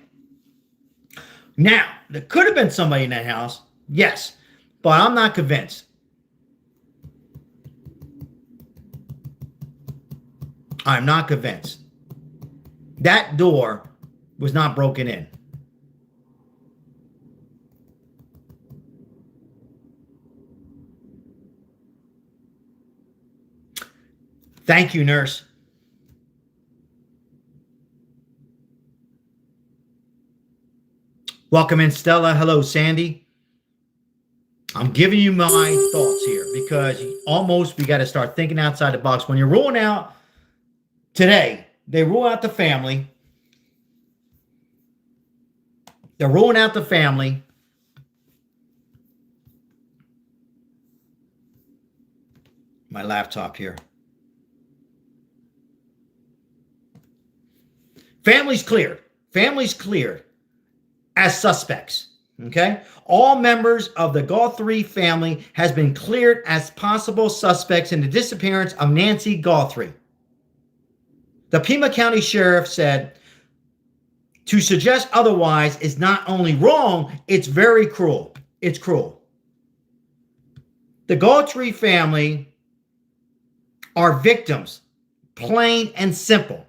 Now, there could have been somebody in that house, yes, but I'm not convinced. I'm not convinced. That door was not broken in. Thank you, nurse. Welcome in, Stella. Hello, Sandy. I'm giving you my thoughts here because almost we got to start thinking outside the box. When you're ruling out today, they rule out the family. They're ruling out the family. My laptop here. Family's cleared. Family's cleared as suspects. Okay? All members of the Guthrie family has been cleared as possible suspects in the disappearance of Nancy Guthrie. The Pima County Sheriff said, to suggest otherwise is not only wrong, it's very cruel. It's cruel. The Guthrie family are victims, plain and simple.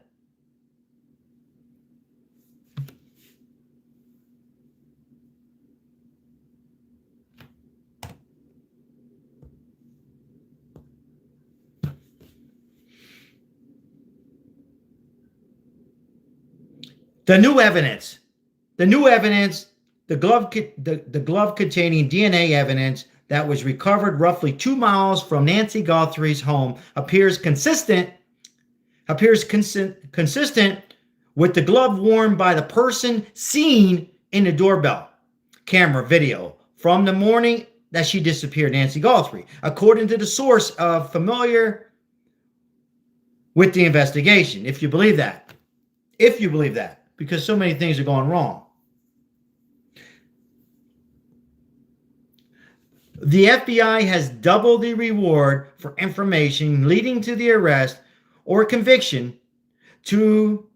The new evidence, the glove containing DNA evidence that was recovered roughly 2 miles from Nancy Guthrie's home appears consistent with the glove worn by the person seen in the doorbell camera video from the morning that she disappeared, Nancy Guthrie, according to the source familiar with the investigation. If you believe that, because so many things are going wrong. The FBI has doubled the reward for information leading to the arrest or conviction to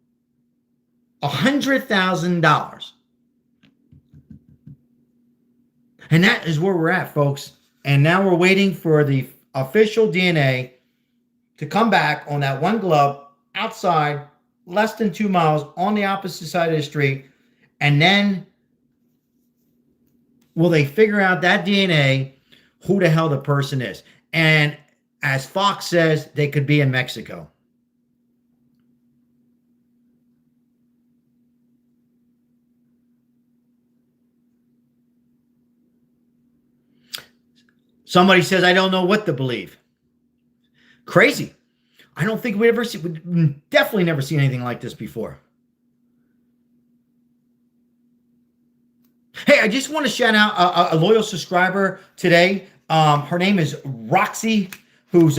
$100,000. And that is where we're at, folks. And now we're waiting for the official DNA to come back on that one glove outside, less than 2 miles on the opposite side of the street. And then will they figure out that DNA, who the hell the person is? And as Fox says, they could be in Mexico. Somebody says, I don't know what to believe. Crazy. I don't think we've definitely never seen anything like this before. Hey, I just want to shout out a loyal subscriber today. Her name is Roxy, who's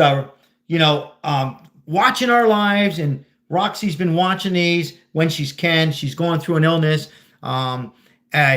watching our lives, and Roxy's been watching these when she can. She's going through an illness.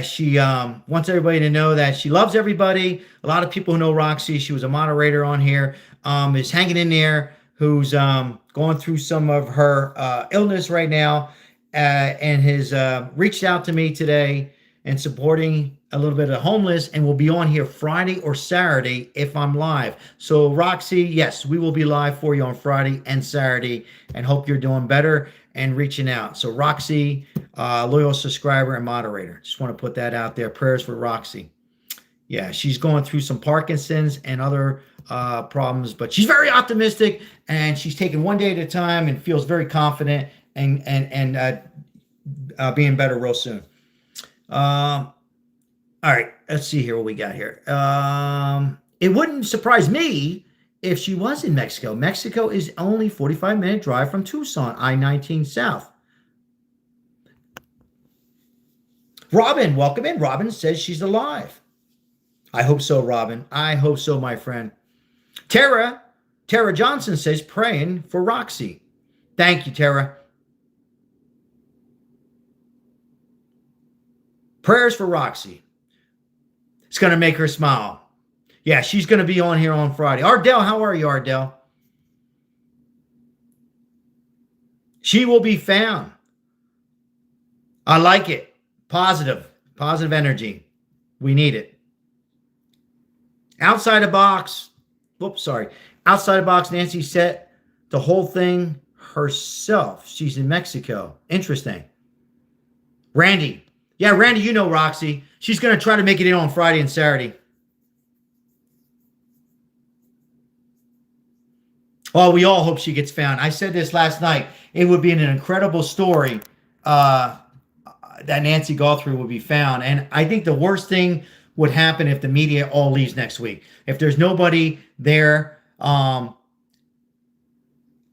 She wants everybody to know that she loves everybody. A lot of people who know Roxy, she was a moderator on here, is hanging in there, who's going through some of her illness right now, and has reached out to me today and supporting a little bit of homeless, and will be on here Friday or Saturday if I'm live. So Roxy, yes, we will be live for you on Friday and Saturday, and hope you're doing better and reaching out. So Roxy, loyal subscriber and moderator. Just want to put that out there. Prayers for Roxy. Yeah, she's going through some Parkinson's and other problems, but she's very optimistic, and she's taking one day at a time and feels very confident and being better real soon. All right, let's see here what we got here. It wouldn't surprise me if she was in Mexico. Mexico is only 45-minute drive from Tucson, I-19 South. Robin, welcome in. Robin says she's alive. I hope so, Robin. I hope so, my friend. Tara Johnson says praying for Roxy. Thank you, Tara. Prayers for Roxy. It's going to make her smile. Yeah, she's going to be on here on Friday. Ardell, how are you, Ardell? She will be found. I like it. Positive energy. We need it. Outside the box. Whoops, sorry. Outside the box, Nancy set the whole thing herself. She's in Mexico. Interesting. Randy. Yeah, Randy, you know Roxy. She's going to try to make it in on Friday and Saturday. Oh, we all hope she gets found. I said this last night. It would be an incredible story that Nancy Guthrie would be found. And I think the worst thing would happen if the media all leaves next week. If there's nobody there, I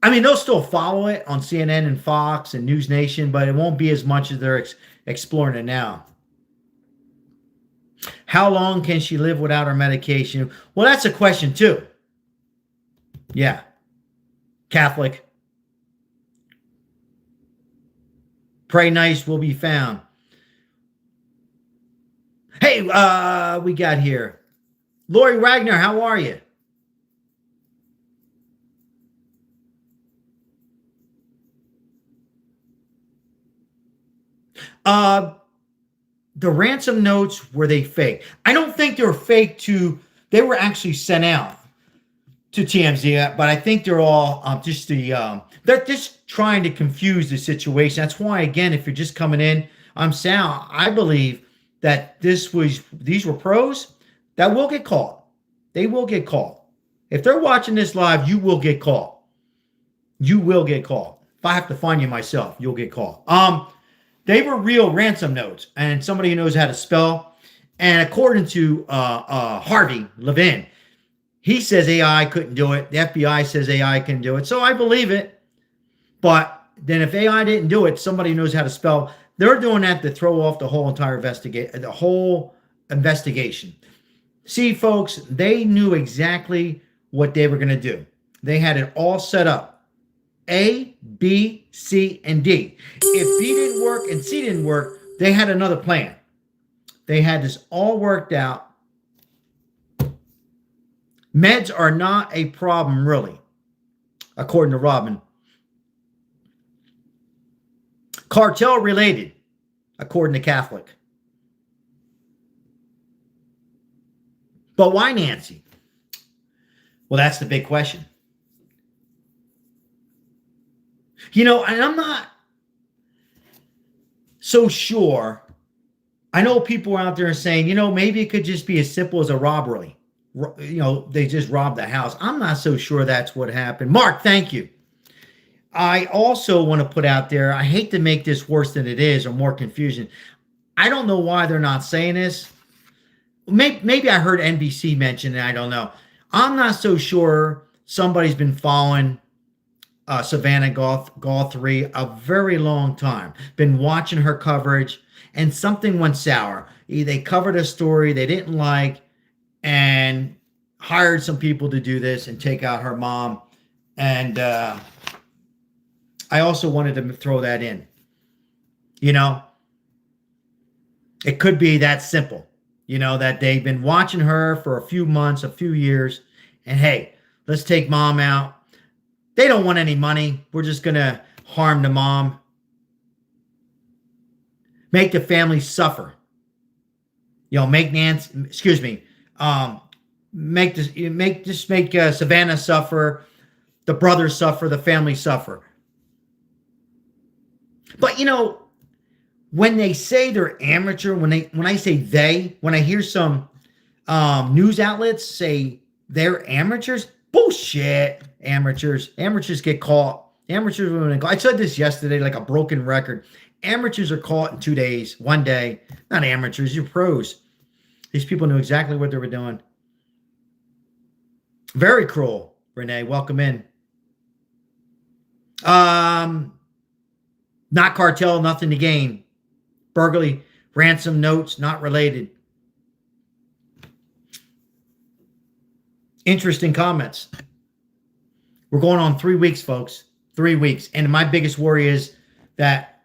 mean, they'll still follow it on CNN and Fox and News Nation, but it won't be as much as they're exploring it now. How long can she live without her medication? Well, that's a question too. Yeah. Catholic. Pray nice will be found. Hey, we got here. Lori Wagner, how are you? The ransom notes, were they fake? I don't think they were fake they were actually sent out to TMZ, but I think they're all they're just trying to confuse the situation. That's why, again, if you're just coming in, I'm Sal. I believe that these were pros that will get caught. They will get caught. If they're watching this live, you will get caught. You will get caught. If I have to find you myself, you'll get caught. They were real ransom notes, and somebody who knows how to spell. And according to Harvey Levin, he says AI couldn't do it. The FBI says AI can do it. So I believe it. But then if AI didn't do it, somebody who knows how to spell, they're doing that to throw off the whole entire investigation. See, folks, they knew exactly what they were going to do. They had it all set up. A, B, C, and D. If B didn't work and C didn't work, they had another plan. They had this all worked out. Meds are not a problem, really, according to Robin. Cartel related, according to Catholic. But why Nancy? Well, that's the big question. You know, and I'm not so sure. I know people out there saying, you know, maybe it could just be as simple as a robbery. You know, they just robbed the house. I'm not so sure that's what happened. Mark, thank you. I also want to put out there, I hate to make this worse than it is or more confusion. I don't know why they're not saying this. Maybe I heard NBC mention it. I don't know. I'm not so sure somebody's been following Savannah Guthrie a very long time. Been watching her coverage, and something went sour. They covered a story they didn't like and hired some people to do this and take out her mom. And I also wanted to throw that in. You know, it could be that simple. You know, that they've been watching her for a few months, a few years, and hey, let's take mom out. They don't want any money. We're just going to harm the mom. Make the family suffer. You know, make Savannah suffer, the brothers suffer, the family suffer. But you know, when they say they're amateur, when I hear some news outlets say they're amateurs, bullshit. Amateurs get caught. I said this yesterday, like a broken record. Amateurs are caught in 2 days, 1 day. Not amateurs, you're pros. These people knew exactly what they were doing. Very cruel, Renee. Welcome in. Not cartel, nothing to gain. Burglary, ransom notes, not related. Interesting comments. We're going on 3 weeks, folks. 3 weeks. And my biggest worry is that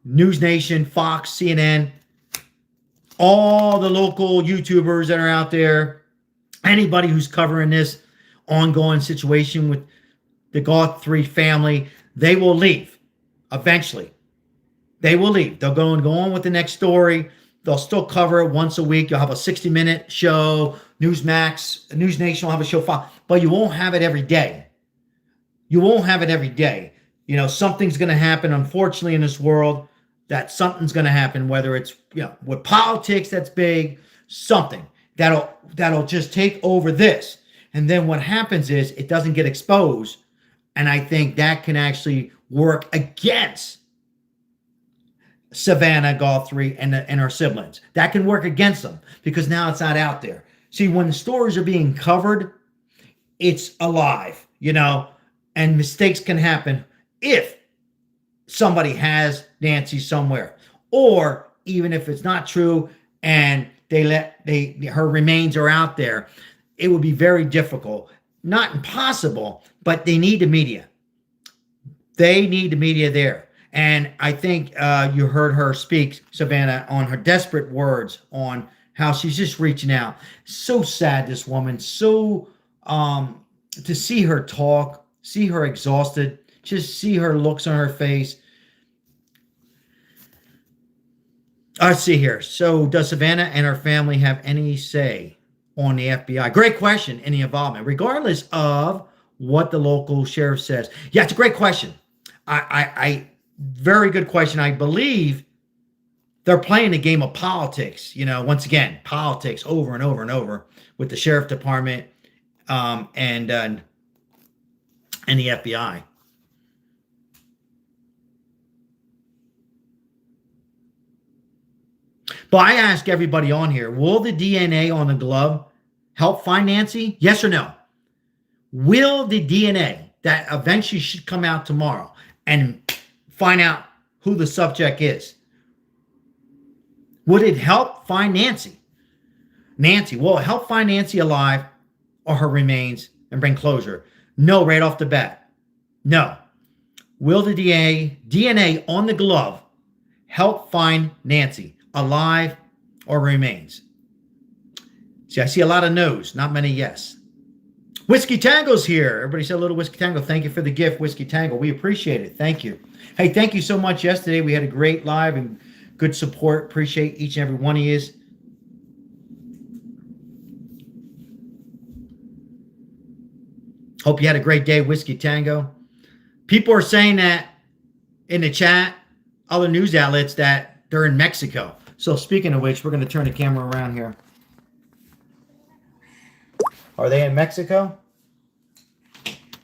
News Nation, Fox, CNN, all the local YouTubers that are out there, anybody who's covering this ongoing situation with the Guthrie family, they will leave eventually. They will leave. They'll go on with the next story. They'll still cover it once a week. You'll have a 60-minute show. Newsmax, News Nation will have a show, but you won't have it every day. You won't have it every day. You know, something's going to happen, unfortunately, in this world, that something's going to happen, whether it's, you know, with politics that's big, something that'll just take over this. And then what happens is it doesn't get exposed. And I think that can actually work against Savannah Guthrie and her siblings. That can work against them because now it's not out there. See, when the stories are being covered, it's alive, you know, and mistakes can happen if somebody has Nancy somewhere, or even if it's not true and her remains are out there, it would be very difficult, not impossible, but they need the media. They need the media there. And I think you heard her speak, Savannah, on her desperate words on how she's just reaching out. So sad, this woman. So to see her talk, see her exhausted, just see her looks on her face. Let's see here. So does Savannah and her family have any say on the FBI? Great question, any involvement, regardless of what the local sheriff says. Yeah, it's a great question. Very good question. I believe they're playing a game of politics. You know, once again, politics over and over and over with the sheriff department and the FBI. But I ask everybody on here, will the DNA on the glove help find Nancy? Yes or no? Will the DNA that eventually should come out tomorrow and find out who the subject is, would it help find Nancy? Will it help find Nancy alive or her remains and bring closure? No, right off the bat. No. Will the DNA on the glove help find Nancy alive or remains? See, I see a lot of no's, not many yes. Whiskey Tango's here. Everybody said a little Whiskey Tango. Thank you for the gift, Whiskey Tango. We appreciate it. Thank you. Hey, thank you so much. Yesterday we had a great live and good support. Appreciate each and every one of you. Hope you had a great day, Whiskey Tango. People are saying that in the chat, other news outlets, that they're in Mexico. So speaking of which, we're going to turn the camera around here. Are they in Mexico?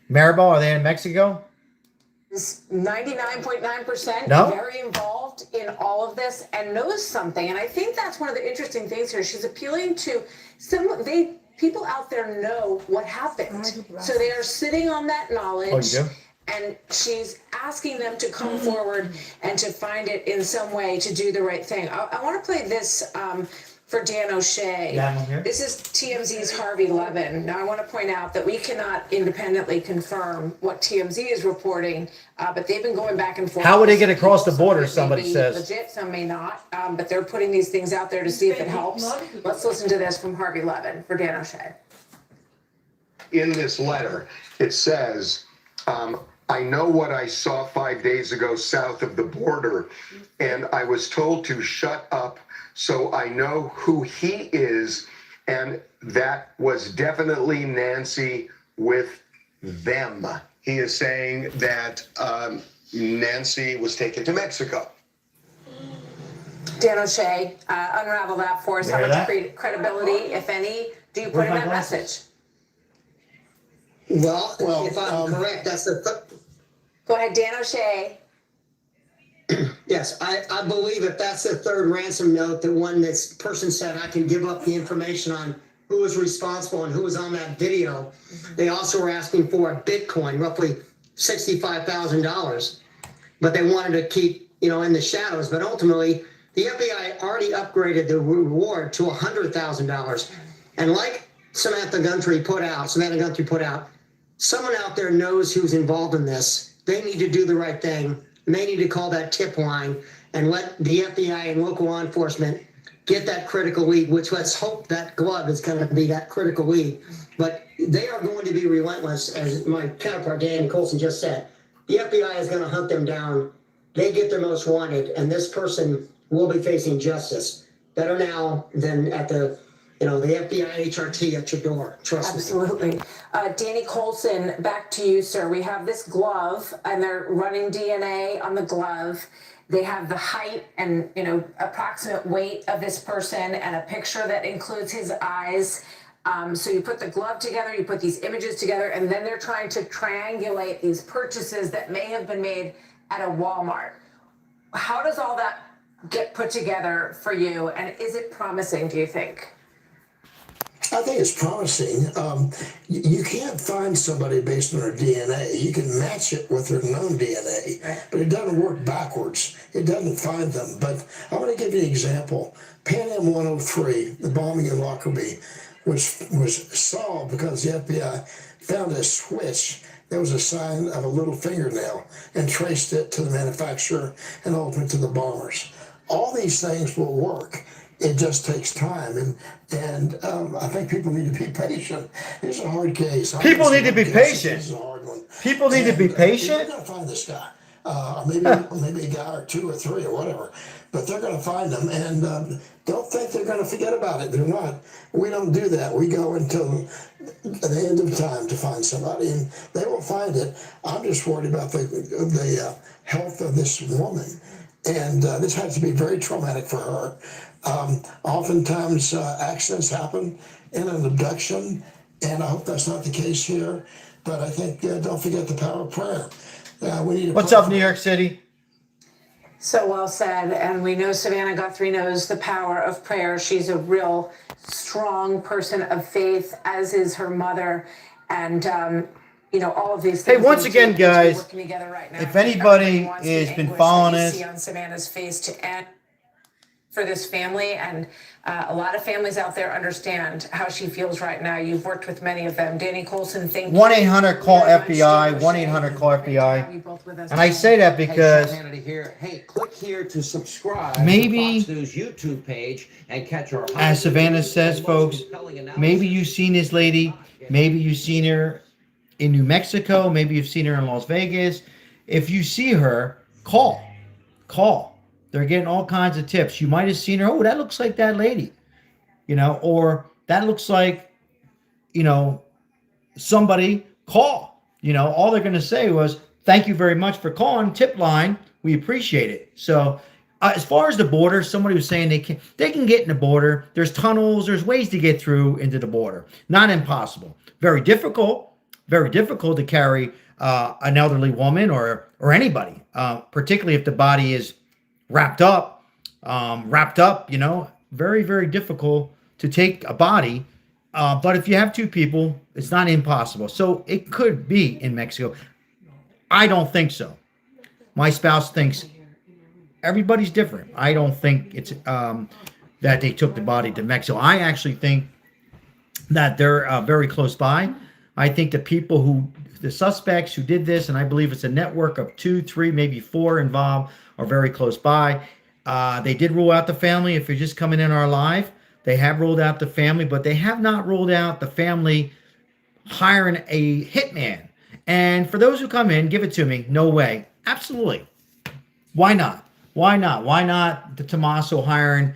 Maribel, are they in Mexico? 99.9% No? very involved in all of this and knows something. And I think that's one of the interesting things here. She's appealing to people out there know what happened. So they are sitting on that knowledge. Oh, you do? And she's asking them to come forward and to find it in some way to do the right thing. I want to play this for Dan O'Shea. Yeah, I'm here. This is TMZ's Harvey Levin. Now, I want to point out that we cannot independently confirm what TMZ is reporting, but they've been going back and forth. How would they get across the border, Some somebody may be says? legit, some may not, but they're putting these things out there to see if it helps. Let's listen to this from Harvey Levin for Dan O'Shea. In this letter, it says, I know what I saw 5 days ago south of the border, and I was told to shut up so I know who he is, and that was definitely Nancy with them. He is saying that Nancy was taken to Mexico. Dan O'Shea, unravel that for us. You How hear much that? credibility, if any, do you put Where's in my that glasses? message? Well, if I'm correct, that's Go ahead, Dan O'Shea. yes, I believe if that's the third ransom note, the one this person said I can give up the information on who was responsible and who was on that video. They also were asking for a Bitcoin, roughly $65,000, but they wanted to keep, in the shadows. But ultimately, the FBI already upgraded the reward to $100,000. And like Samantha Guthrie put out, someone out there knows who's involved in this. They need to do the right thing. And they need to call that tip line and let the FBI and local law enforcement get that critical lead, which let's hope that glove is going to be that critical lead. But they are going to be relentless, as my counterpart, Danny Colson, just said. The FBI is going to hunt them down. They get their most wanted, and this person will be facing justice. Better now than at the FBI HRT at your door. Trust me. Absolutely. Danny Colson, back to you, sir. We have this glove, and they're running DNA on the glove. They have the height and, approximate weight of this person and a picture that includes his eyes. So you put the glove together, you put these images together, and then they're trying to triangulate these purchases that may have been made at a Walmart. How does all that get put together for you, and is it promising, do you think? I think it's promising. You can't find somebody based on their DNA. You can match it with their known DNA, but it doesn't work backwards. It doesn't find them. But I'm going to give you an example. Pan Am 103, the bombing in Lockerbie, was solved because the FBI found a switch that was a sign of a little fingernail and traced it to the manufacturer and ultimately to the bombers. All these things will work. It just takes time, and I think people need to be patient. It's a hard case. People need to be patient. This is a hard one. People need to be patient. They're going to find this guy, or maybe a guy or two or three or whatever, but they're going to find them, and don't think they're going to forget about it. They're not. We don't do that. We go until the end of time to find somebody, and they will find it. I'm just worried about the health of this woman. And this had to be very traumatic for her. Oftentimes, accidents happen in an abduction, and I hope that's not the case here. But I think don't forget the power of prayer. We need to What's up, New York City? So well said. And we know Savannah Guthrie knows the power of prayer. She's a real strong person of faith, as is her mother. And, all of these things. Hey, once again, guys, working together right now. if anybody has been following us, see on Savannah's face to end for this family, and a lot of families out there understand how she feels right now. You've worked with many of them. Danny Colson, thank you. 1-800-CALL-FBI, 1-800-CALL-FBI. And I say that because Hey, click here to subscribe maybe, to Fox News YouTube page and catch our as Savannah says, folks, maybe you've seen this lady, maybe you've seen her in New Mexico, maybe you've seen her in Las Vegas. If you see her, call. They're getting all kinds of tips. You might have seen her. Oh, that looks like that lady, or that looks like, somebody. Call. All they're going to say was, thank you very much for calling. Tip line. We appreciate it. So as far as the border, somebody was saying they can get in the border. There's tunnels. There's ways to get through into the border. Not impossible. Very difficult to carry an elderly woman or anybody, particularly if the body is wrapped up, very, very difficult to take a body. But if you have two people, it's not impossible. So it could be in Mexico. I don't think so. My spouse thinks everybody's different. I don't think it's that they took the body to Mexico. I actually think that they're very close by. I think the suspects who did this, and I believe it's a network of 2, 3, maybe 4 involved, are very close by. They did rule out the family. If you're just coming in our live, they have ruled out the family, but they have not ruled out the family hiring a hitman. And for those who come in, give it to me. No way. Absolutely. Why not? Why not the Tommaso hiring,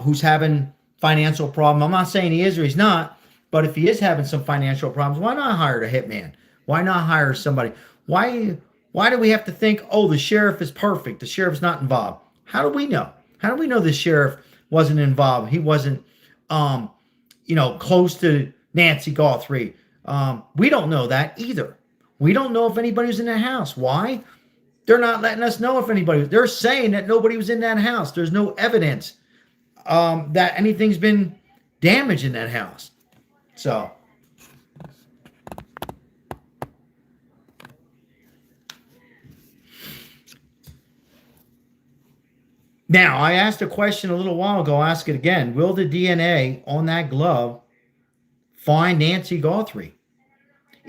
who's having financial problem? I'm not saying he is or he's not. But if he is having some financial problems, why not hire a hitman? Why not hire somebody? Why do we have to think, oh, the sheriff is perfect, the sheriff's not involved? How do we know? How do we know the sheriff wasn't involved? He wasn't, close to Nancy Guthrie. We don't know that either. We don't know if anybody was in that house. Why? They're not letting us know if anybody was. They're saying that nobody was in that house. There's no evidence that anything's been damaged in that house. So, now I asked a question a little while ago. I'll ask it again. Will the DNA on that glove find Nancy Guthrie?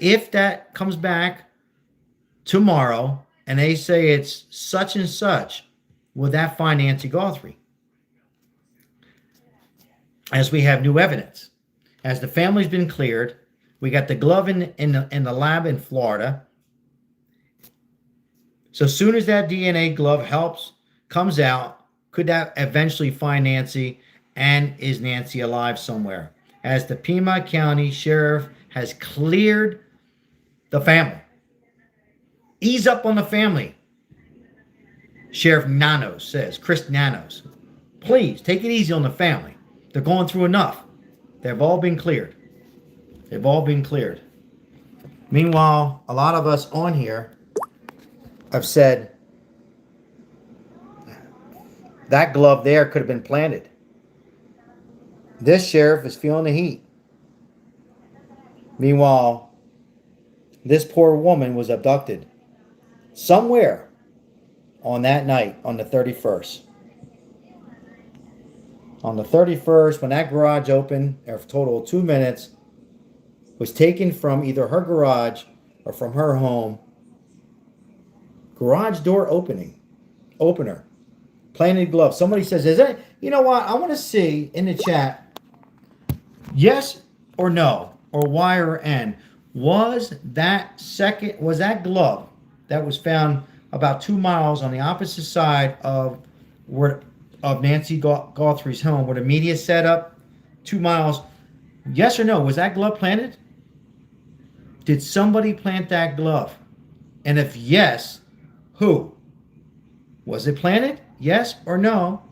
if that comes back tomorrow and they say it's such and such, will that find Nancy Guthrie? As we have new evidence, as the family's been cleared, we got the glove in the lab in Florida. So as soon as that DNA glove comes out, could that eventually find Nancy? And is Nancy alive somewhere? As the Pima County Sheriff has cleared the family. Ease up on the family. Sheriff Nanos says, Chris Nanos, please take it easy on the family. They're going through enough. They've all been cleared. They've all been cleared. Meanwhile, a lot of us on here have said that glove there could have been planted. This sheriff is feeling the heat. Meanwhile, this poor woman was abducted somewhere on that night, on the 31st. On the 31st, when that garage opened, a total of 2 minutes, was taken from either her garage or from her home. Garage door opener, planted glove. Somebody says, is that, you know what? I want to see in the chat, yes or no, or Y or N. Was that glove that was found about 2 miles on the opposite side of Nancy Guthrie's home, where the media set up 2 miles? Yes or no? Was that glove planted? Did somebody plant that glove? And if yes, who? Was it planted? Yes or no?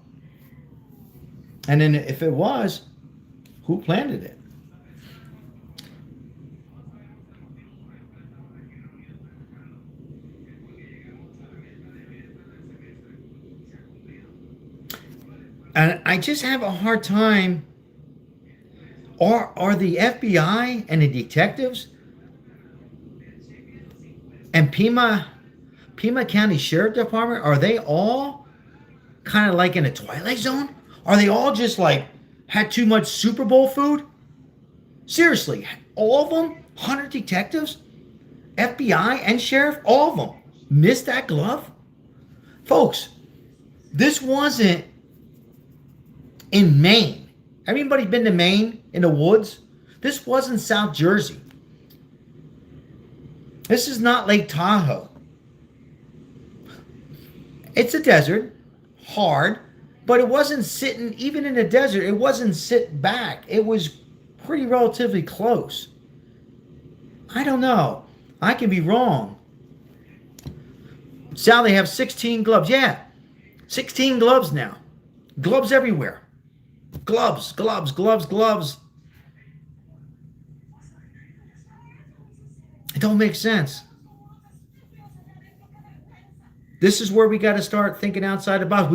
And then if it was, who planted it? And I just have a hard time. Are the FBI and the detectives and Pima County Sheriff Department, are they all kind of like in a Twilight Zone? Are they all just like had too much Super Bowl food? Seriously, all of them, 100 detectives, FBI and sheriff, all of them missed that glove? Folks, this wasn't in Maine. Everybody been to Maine in the woods? This wasn't South Jersey. This is not Lake Tahoe. It's a desert, hard, but it wasn't sitting, even in the desert, it wasn't sit back. It was pretty relatively close. I don't know. I can be wrong. Sal, they have 16 gloves. Yeah, 16 gloves now. Gloves everywhere. Gloves. It don't make sense. This is where we got to start thinking outside the box.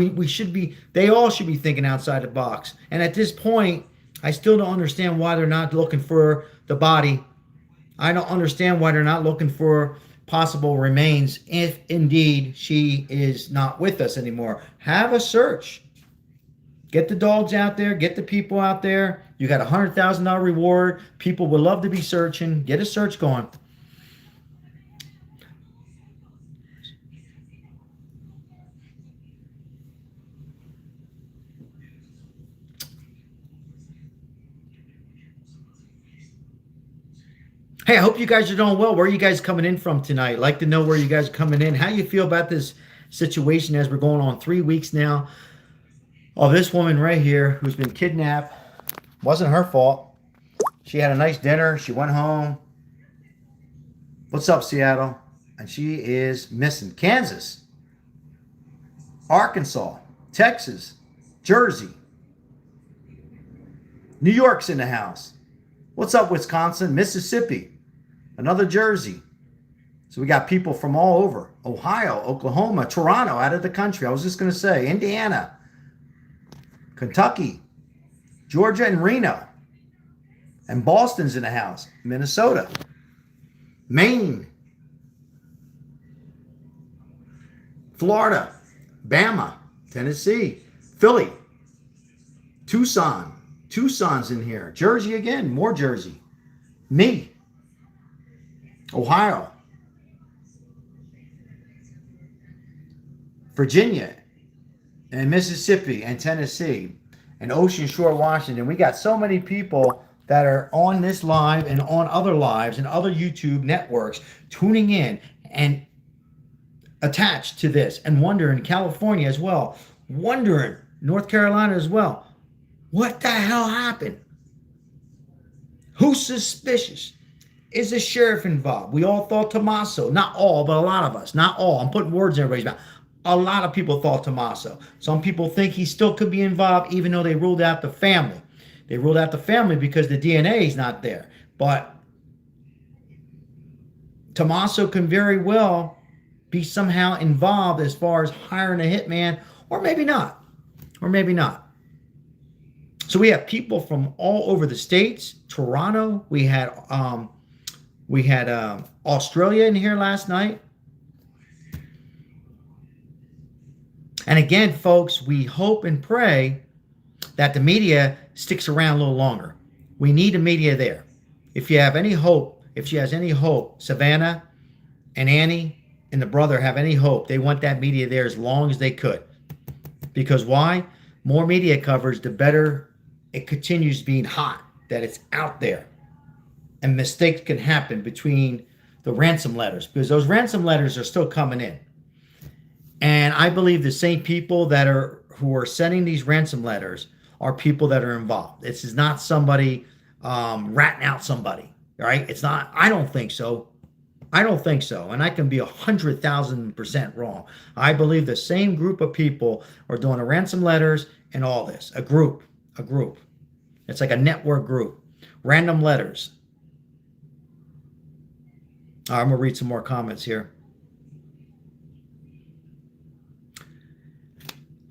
They all should be thinking outside the box. And at this point, I still don't understand why they're not looking for the body. I don't understand why they're not looking for possible remains if indeed she is not with us anymore. Have a search. Get the dogs out there. Get the people out there. You got a $100,000 reward. People would love to be searching. Get a search going. Hey, I hope you guys are doing well. Where are you guys coming in from tonight? I'd like to know where you guys are coming in. How you feel about this situation as we're going on 3 weeks now of this woman right here who's been kidnapped. Wasn't her fault. She had a nice dinner. She went home. What's up, Seattle? And she is missing. Kansas, Arkansas, Texas, Jersey. New York's in the house. What's up, Wisconsin? Mississippi. Another Jersey. So we got people from all over. Ohio, Oklahoma, Toronto, out of the country. I was just going to say Indiana, Kentucky, Georgia, and Reno. And Boston's in the house. Minnesota, Maine, Florida, Bama, Tennessee, Philly, Tucson. Tucson's in here. Jersey again. More Jersey. Me. Ohio, Virginia, and Mississippi, and Tennessee, and Ocean Shore, Washington. We got so many people that are on this live and on other lives and other YouTube networks tuning in and attached to this and wondering, California as well, wondering, North Carolina as well, what the hell happened? Who's suspicious? Is the sheriff involved? We all thought Tommaso. Not all, but a lot of us. Not all. I'm putting words in everybody's mouth. A lot of people thought Tommaso. Some people think he still could be involved, even though they ruled out the family. They ruled out the family because the DNA is not there. But Tommaso can very well be somehow involved as far as hiring a hitman, or maybe not. Or maybe not. So we have people from all over the states. Toronto. We had Australia in here last night. And again, folks, we hope and pray that the media sticks around a little longer. We need the media there. If you have any hope, if she has any hope, Savannah and Annie and the brother have any hope, they want that media there as long as they could. Because why? More media coverage, the better it continues being hot, that it's out there. And mistakes can happen between the ransom letters, because those ransom letters are still coming in. And I believe the same people who are sending these ransom letters are people that are involved. This is not somebody ratting out somebody, right? It's not. I don't think so. I don't think so. And I can be 100,000% wrong. I believe the same group of people are doing the ransom letters and all this. A group. It's like a network group. Random letters. All right, I'm going to read some more comments here.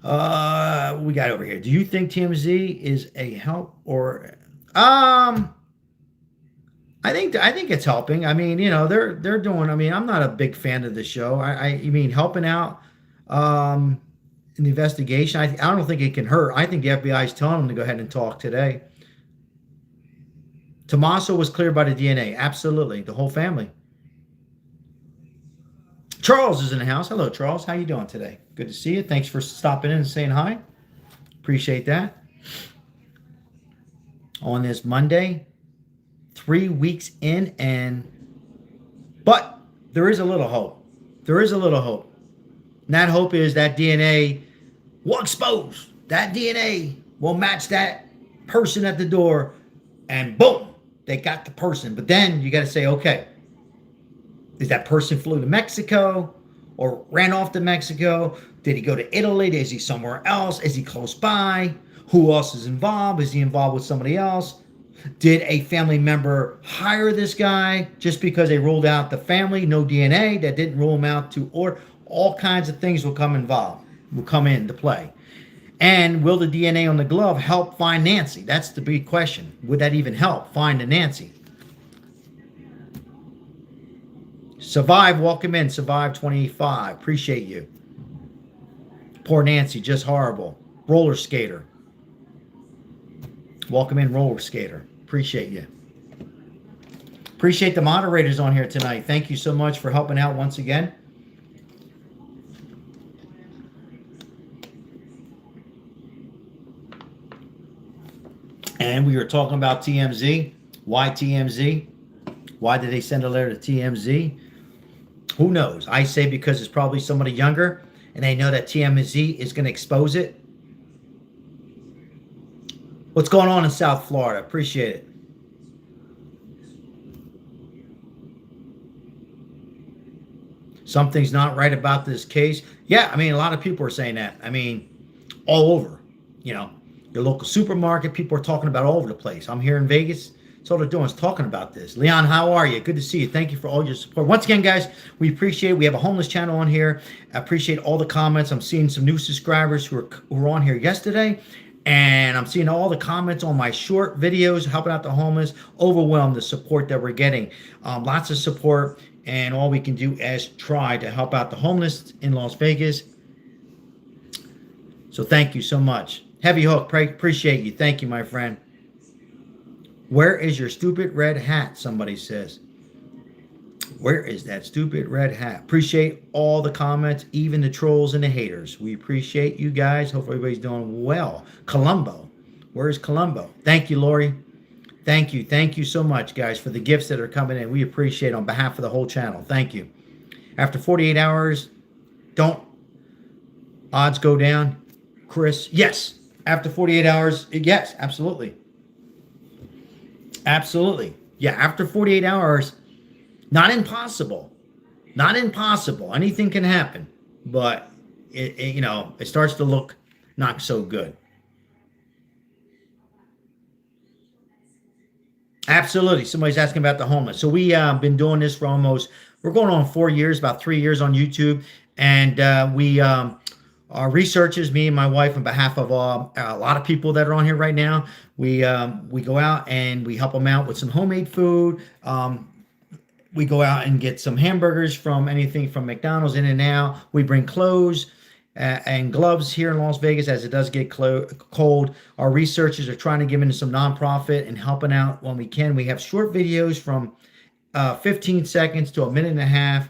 We got over here. Do you think TMZ is a help or I think it's helping. I mean, they're doing, I'm not a big fan of the show. I mean, helping out in the investigation. I don't think it can hurt. I think the FBI is telling them to go ahead and talk today. Tommaso was cleared by the DNA. Absolutely. The whole family. Charles is in the house. Hello, Charles. How you doing today? Good to see you. Thanks for stopping in and saying hi. Appreciate that. On this Monday, 3 weeks in, but there is a little hope. There is a little hope. And that hope is that DNA will expose. That DNA will match that person at the door, and boom, they got the person. But then you got to say, okay, is that person flew to Mexico or ran off to Mexico? Did he go to Italy? Is he somewhere else? Is he close by? Who else is involved? Is he involved with somebody else? Did a family member hire this guy just because they ruled out the family? No DNA. That didn't rule him out to order. All kinds of things will come into play. And will the DNA on the glove help find Nancy? That's the big question. Would that even help find the Nancy? Survive, welcome in. Survive 25. Appreciate you. Poor Nancy, just horrible. Roller skater. Welcome in, roller skater. Appreciate you. Appreciate the moderators on here tonight. Thank you so much for helping out once again. And we were talking about TMZ. Why TMZ? Why did they send a letter to TMZ? Who knows? I say because it's probably somebody younger and they know that TMZ is going to expose it. What's going on in South Florida? Appreciate it. Something's not right about this case. Yeah, a lot of people are saying that. All over. Your local supermarket, people are talking about all over the place. I'm here in Vegas. That's all they're doing is talking about this. Leon, how are you? Good to see you. Thank you for all your support. Once again, guys, we appreciate it. We have a homeless channel on here. I appreciate all the comments. I'm seeing some new subscribers who were on here yesterday. And I'm seeing all the comments on my short videos helping out the homeless. Overwhelmed the support that we're getting. Lots of support. And all we can do is try to help out the homeless in Las Vegas. So thank you so much. Heavy Hook, appreciate you. Thank you, my friend. Where is your stupid red hat? Somebody says. Where is that stupid red hat? Appreciate all the comments, even the trolls and the haters. We appreciate you guys. Hope everybody's doing well. Colombo. Where's Colombo? Thank you, Lori. Thank you. Thank you so much, guys, for the gifts that are coming in. We appreciate on behalf of the whole channel. Thank you. After 48 hours, don't odds go down? Chris, yes. After 48 hours, yes, absolutely. Absolutely. Yeah, after 48 hours, not impossible. Not impossible. Anything can happen. But, it starts to look not so good. Absolutely. Somebody's asking about the homeless. So we been doing this for we're going on 4 years, about 3 years on YouTube. And we our researchers, me and my wife, on behalf of a lot of people that are on here right now, we go out and we help them out with some homemade food. We go out and get some hamburgers from anything from McDonald's, In-N-Out. We bring clothes and gloves here in Las Vegas as it does get cold. Our researchers are trying to give into some nonprofit and helping out when we can. We have short videos from 15 seconds to a minute and a half.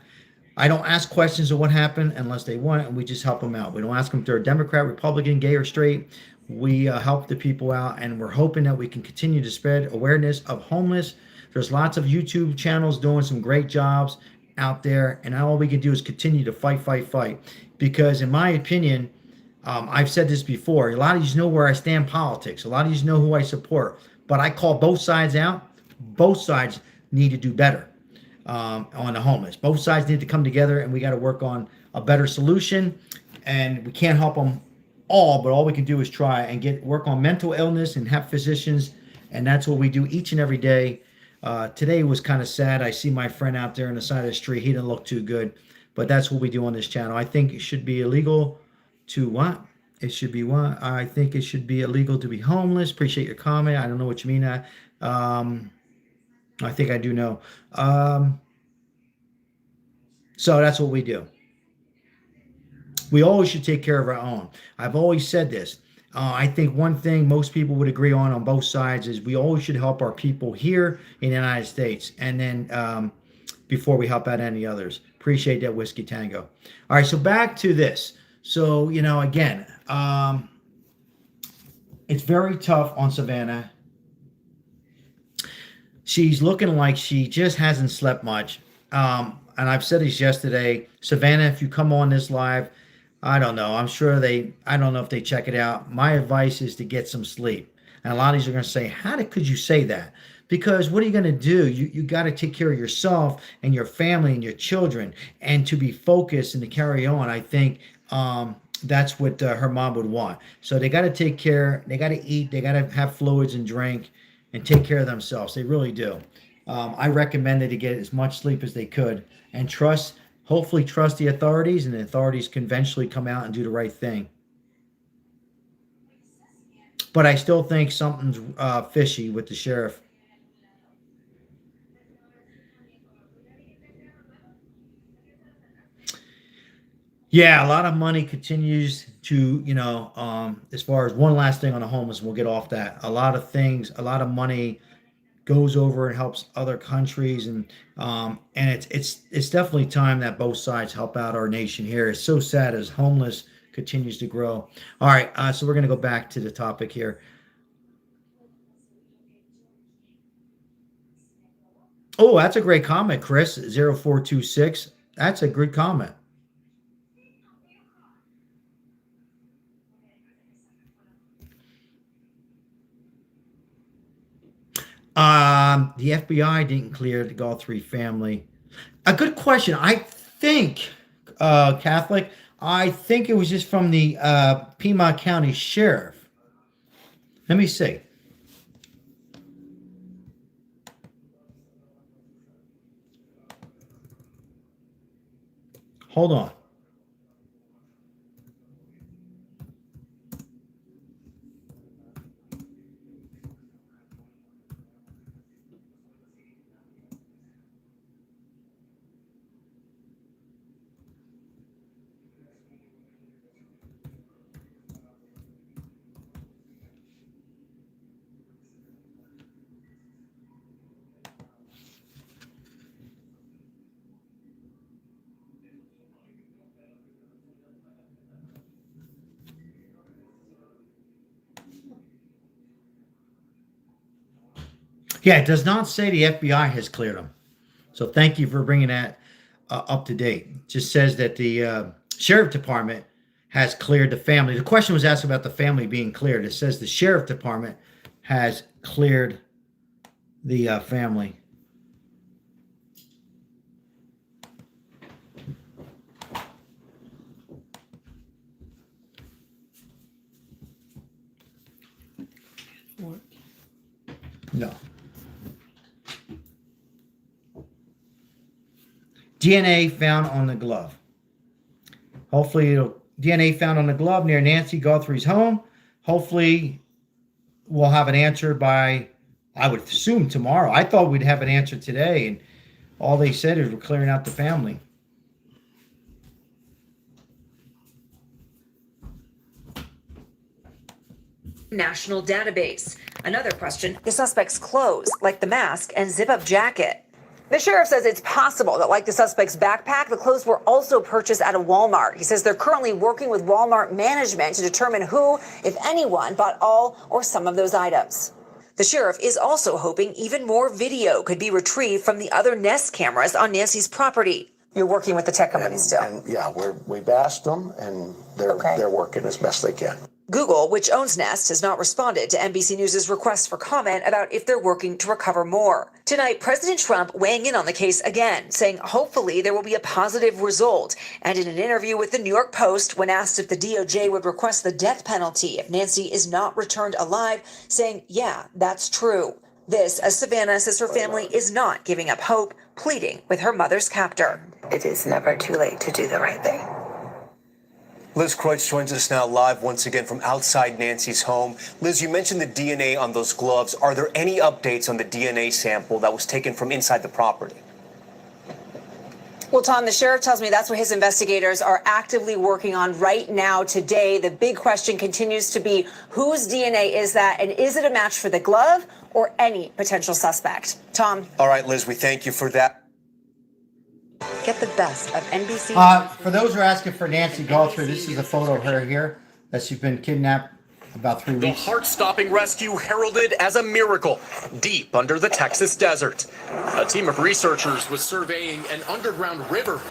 I don't ask questions of what happened unless they want it, and we just help them out. We don't ask them if they're a Democrat, Republican, gay, or straight. We help the people out, and we're hoping that we can continue to spread awareness of homeless. There's lots of YouTube channels doing some great jobs out there, and all we can do is continue to fight. Because in my opinion, I've said this before, a lot of you know where I stand in politics. A lot of you know who I support. But I call both sides out. Both sides need to do better on the homeless. Both sides need to come together, and we got to work on a better solution. And we can't help them all, but all we can do is try and work on mental illness and have physicians. And that's what we do each and every day. Today was kind of sad. I see my friend out there on the side of the street. He didn't look too good. But that's what we do on this channel. I think it should be illegal to what? It should be what? I think it should be illegal to be homeless. Appreciate your comment. I don't know what you mean. I think I do know. So that's what we do. We always should take care of our own. I've always said this. I think one thing most people would agree on both sides is we always should help our people here in the United States. And then before we help out any others. Appreciate that, Whiskey Tango. All right, so back to this. So, again, it's very tough on Savannah. She's looking like she just hasn't slept much. And I've said this yesterday. Savannah, if you come on this live, I don't know. I'm sure I don't know if they check it out. My advice is to get some sleep. And a lot of these are going to say, could you say that? Because what are you going to do? You got to take care of yourself and your family and your children, and to be focused and to carry on. I think that's what her mom would want. So they got to take care. They got to eat. They got to have fluids and drink and take care of themselves. They really do. I recommended to get as much sleep as they could and hopefully trust the authorities, and the authorities can eventually come out and do the right thing. But I still think something's fishy with the sheriff. Yeah, a lot of money continues to, as far as one last thing on the homeless, we'll get off that. A lot of money goes over and helps other countries, and it's definitely time that both sides help out our nation here. It's so sad as homeless continues to grow. All right, so we're going to go back to the topic here. Oh, that's a great comment, Chris 0426. That's a good comment. The FBI didn't clear the Guthrie family. A good question. I think, Catholic, I think it was just from the Piedmont County Sheriff. Let me see. Hold on. Yeah, it does not say the FBI has cleared them. So thank you for bringing that up to date. It just says that the sheriff department has cleared the family. The question was asked about the family being cleared. It says the sheriff department has cleared the family. No. DNA found on the glove. Hopefully, DNA found on the glove near Nancy Guthrie's home. Hopefully, we'll have an answer by, I would assume, tomorrow. I thought we'd have an answer today, and all they said is we're clearing out the family. National database. Another question, the suspect's clothes, like the mask and zip-up jacket. The sheriff says it's possible that, like the suspect's backpack, the clothes were also purchased at a Walmart. He says they're currently working with Walmart management to determine who, if anyone, bought all or some of those items. The sheriff is also hoping even more video could be retrieved from the other Nest cameras on Nancy's property. You're working with the tech company still? And yeah, we've asked them, and they're working as best they can. Google, which owns Nest, has not responded to NBC News' request for comment about if they're working to recover more. Tonight, President Trump weighing in on the case again, saying hopefully there will be a positive result. And in an interview with the New York Post, when asked if the DOJ would request the death penalty if Nancy is not returned alive, saying, yeah, that's true. This, as Savannah says her family is not giving up hope, pleading with her mother's captor. It is never too late to do the right thing. Liz Kreutz joins us now live once again from outside Nancy's home. Liz, you mentioned the DNA on those gloves. Are there any updates on the DNA sample that was taken from inside the property? Well, Tom, the sheriff tells me that's what his investigators are actively working on right now today. The big question continues to be whose DNA is that, and is it a match for the glove or any potential suspect? Tom? All right, Liz, we thank you for that. Get the best of NBC. For those who are asking for Nancy Guthrie, this is a photo of her here that she's been kidnapped about 3 weeks. The heart-stopping rescue heralded as a miracle deep under the Texas desert. A team of researchers was surveying an underground river.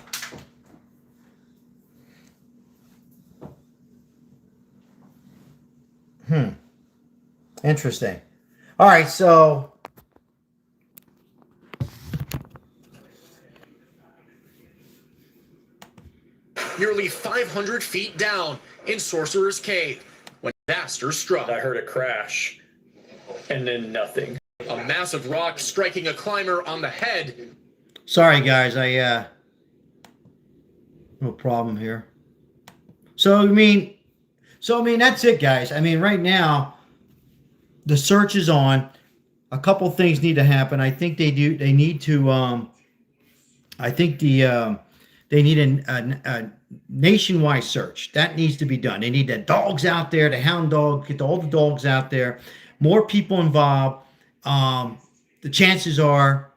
Interesting. All right, so Nearly 500 feet down in Sorcerer's Cave when disaster struck. I heard a crash and then nothing. A massive rock striking a climber on the head. sorry guys, no problem here. So I mean that's it, guys. I mean, right now the search is on. A couple things need to happen. I think they need to they need a nationwide search. That needs to be done. They need the dogs out there, the hound dog, get all the dogs out there, more people involved. The chances are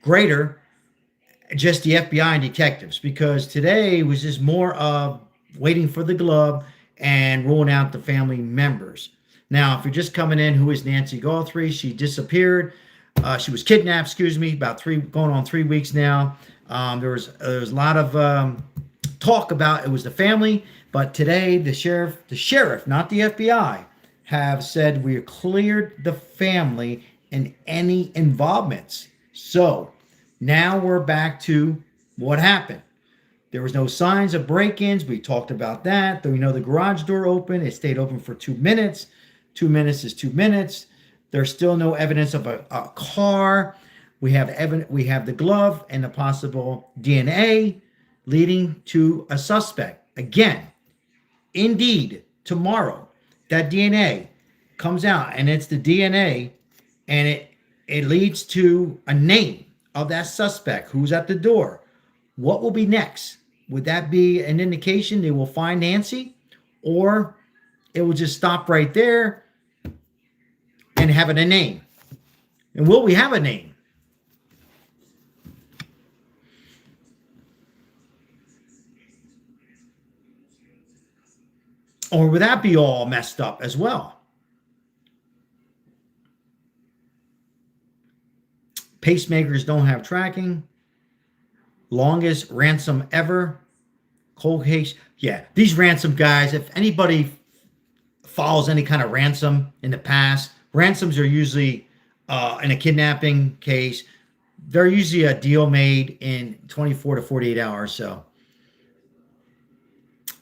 greater, just the FBI and detectives, because today was just more of waiting for the glove and ruling out the family members. Now, if you're just coming in, who is Nancy Guthrie? She disappeared. She was kidnapped, about going on 3 weeks now. There was a lot of talk about it was the family, but today the sheriff, not the FBI, have said we cleared the family and any involvements. So now we're back to what happened. There was no signs of break-ins. We talked about that. We know the garage door open. It stayed open for 2 minutes. 2 minutes is 2 minutes. There's still no evidence of a car. We have the glove and the possible DNA leading to a suspect. Again, indeed, tomorrow that DNA comes out and it's the DNA and it leads to a name of that suspect who's at the door. What will be next? Would that be an indication they will find Nancy, or it will just stop right there and having a name? And will we have a name? Or would that be all messed up as well? Pacemakers don't have tracking. Longest ransom ever. Cold case. Yeah, these ransom guys, if anybody follows any kind of ransom in the past, ransoms are usually in a kidnapping case, they're usually a deal made in 24 to 48 hours. So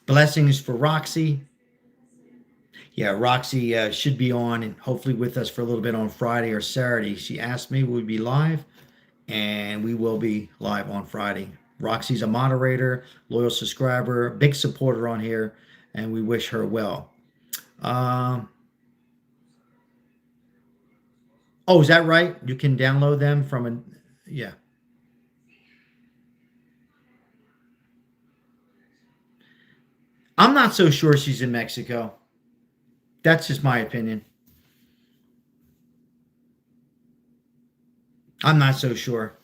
blessings for Roxy. Yeah, Roxy should be on and hopefully with us for a little bit on Friday or Saturday. She asked me would we be live, and we will be live on Friday. Roxy's a moderator, loyal subscriber, big supporter on here, and we wish her well. Oh, is that right? You can download them from a, yeah. I'm not so sure she's in Mexico. That's just my opinion. I'm not so sure.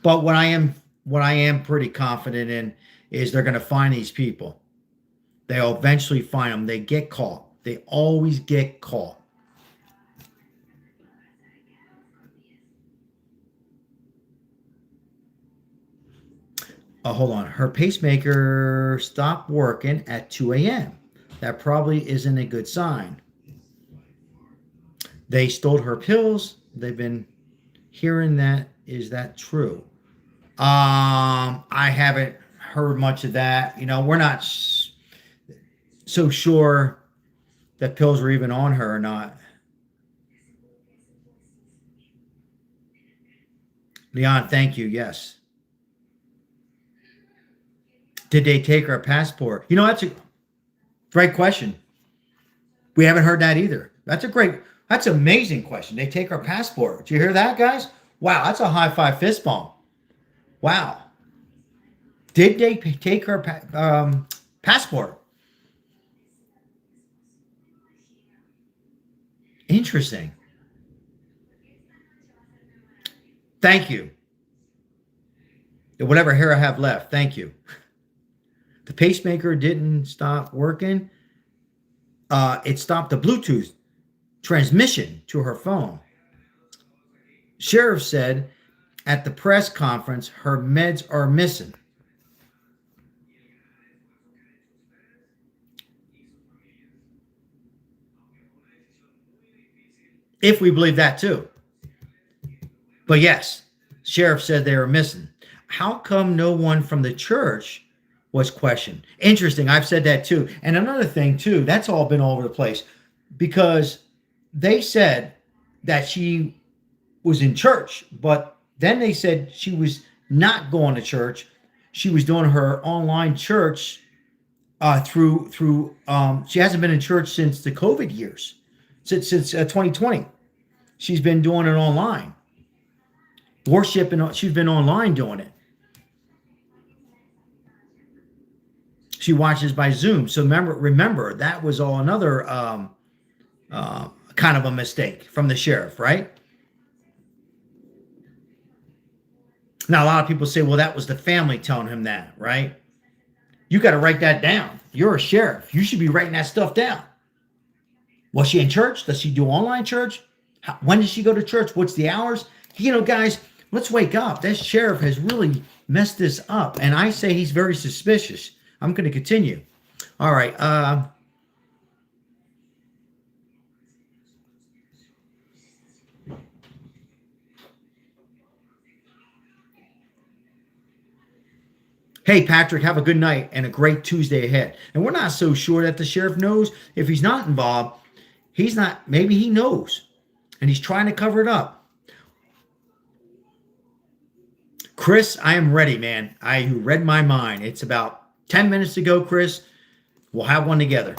But what I am pretty confident in is they're going to find these people. They'll eventually find them. They get caught. They always get caught. Oh, hold on. Her pacemaker stopped working at 2 a.m. That probably isn't a good sign. They stole her pills. They've been hearing that. Is that true? I haven't heard much of that. You know, we're not so sure that pills were even on her or not. Leon, thank you. Yes. Did they take her passport? You know, that's a great question. We haven't heard that either. That's an amazing question. They take her passport. Did you hear that, guys? Wow, that's a high five fist bump. Wow. Did they take her passport? Interesting. Thank you. Whatever hair I have left, thank you. The pacemaker didn't stop working. It stopped the Bluetooth transmission to her phone. Sheriff said at the press conference her meds are missing. If we believe that too. But yes, sheriff said they were missing. How come no one from the church was questioned? Interesting. I've said that too. And another thing too, that's all been all over the place because they said that she was in church, but then they said she was not going to church. She was doing her online church through she hasn't been in church since the COVID years, since 2020. She's been doing it online. Worship, and she's been online doing it. She watches by Zoom. So remember that was all another kind of a mistake from the sheriff, right? Now, a lot of people say, well, that was the family telling him that, right? You got to write that down. You're a sheriff. You should be writing that stuff down. Was she in church? Does she do online church? When does she go to church? What's the hours? You know, guys, let's wake up. That sheriff has really messed this up. And I say he's very suspicious. I'm going to continue. All right. Hey, Patrick, have a good night and a great Tuesday ahead. And we're not so sure that the sheriff knows. If he's not involved, he's not. Maybe he knows. And he's trying to cover it up. Chris, I am ready, man. You read my mind. It's about 10 minutes to go, Chris. We'll have one together.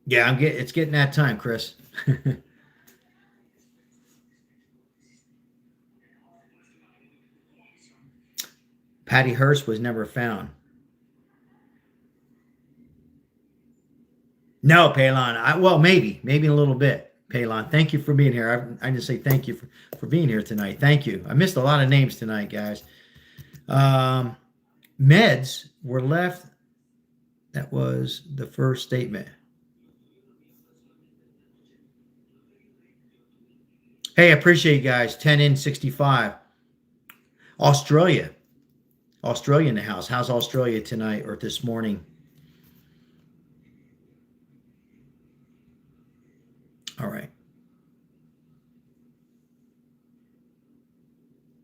Yeah, it's getting that time, Chris. Patty Hearst was never found. No, Palon. Well, maybe a little bit. Palon, thank you for being here. I just say thank you for being here tonight. Thank you. I missed a lot of names tonight, guys. Meds were left. That was the first statement. Hey, I appreciate you guys. 10 in 65. Australia in the house. How's Australia tonight or this morning? All right.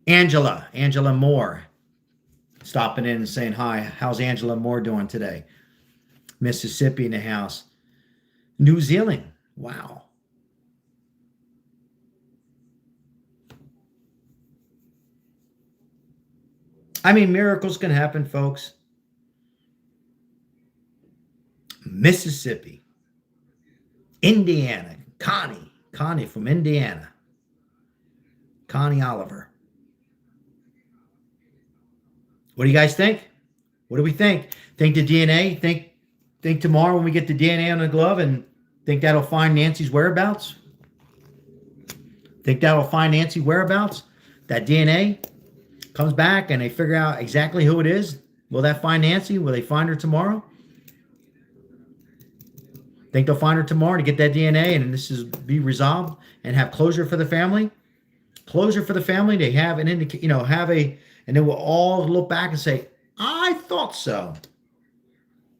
Angela Moore, stopping in and saying hi. How's Angela Moore doing today? Mississippi in the house. New Zealand. Wow. I mean, miracles can happen, folks. Mississippi. Indiana. Connie from Indiana. Connie Oliver. What do you guys think? What do we think? Think the DNA? Think tomorrow when we get the DNA on the glove and think that'll find Nancy's whereabouts? Think that'll find Nancy's whereabouts? That DNA comes back and they figure out exactly who it is. Will that find Nancy? Will they find her tomorrow? Think they'll find her tomorrow to get that DNA and this is be resolved and have closure for the family? Closure for the family. They have an and then we'll all look back and say, I thought so.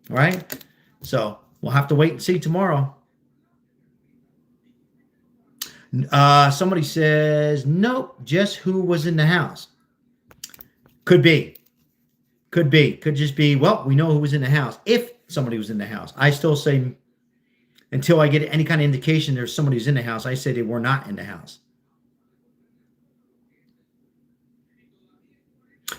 All right? So we'll have to wait and see tomorrow. Somebody says, nope, just who was in the house. Could be. Could just be, well, we know who was in the house. If somebody was in the house. I still say, until I get any kind of indication there's somebody who's in the house, I say they were not in the house.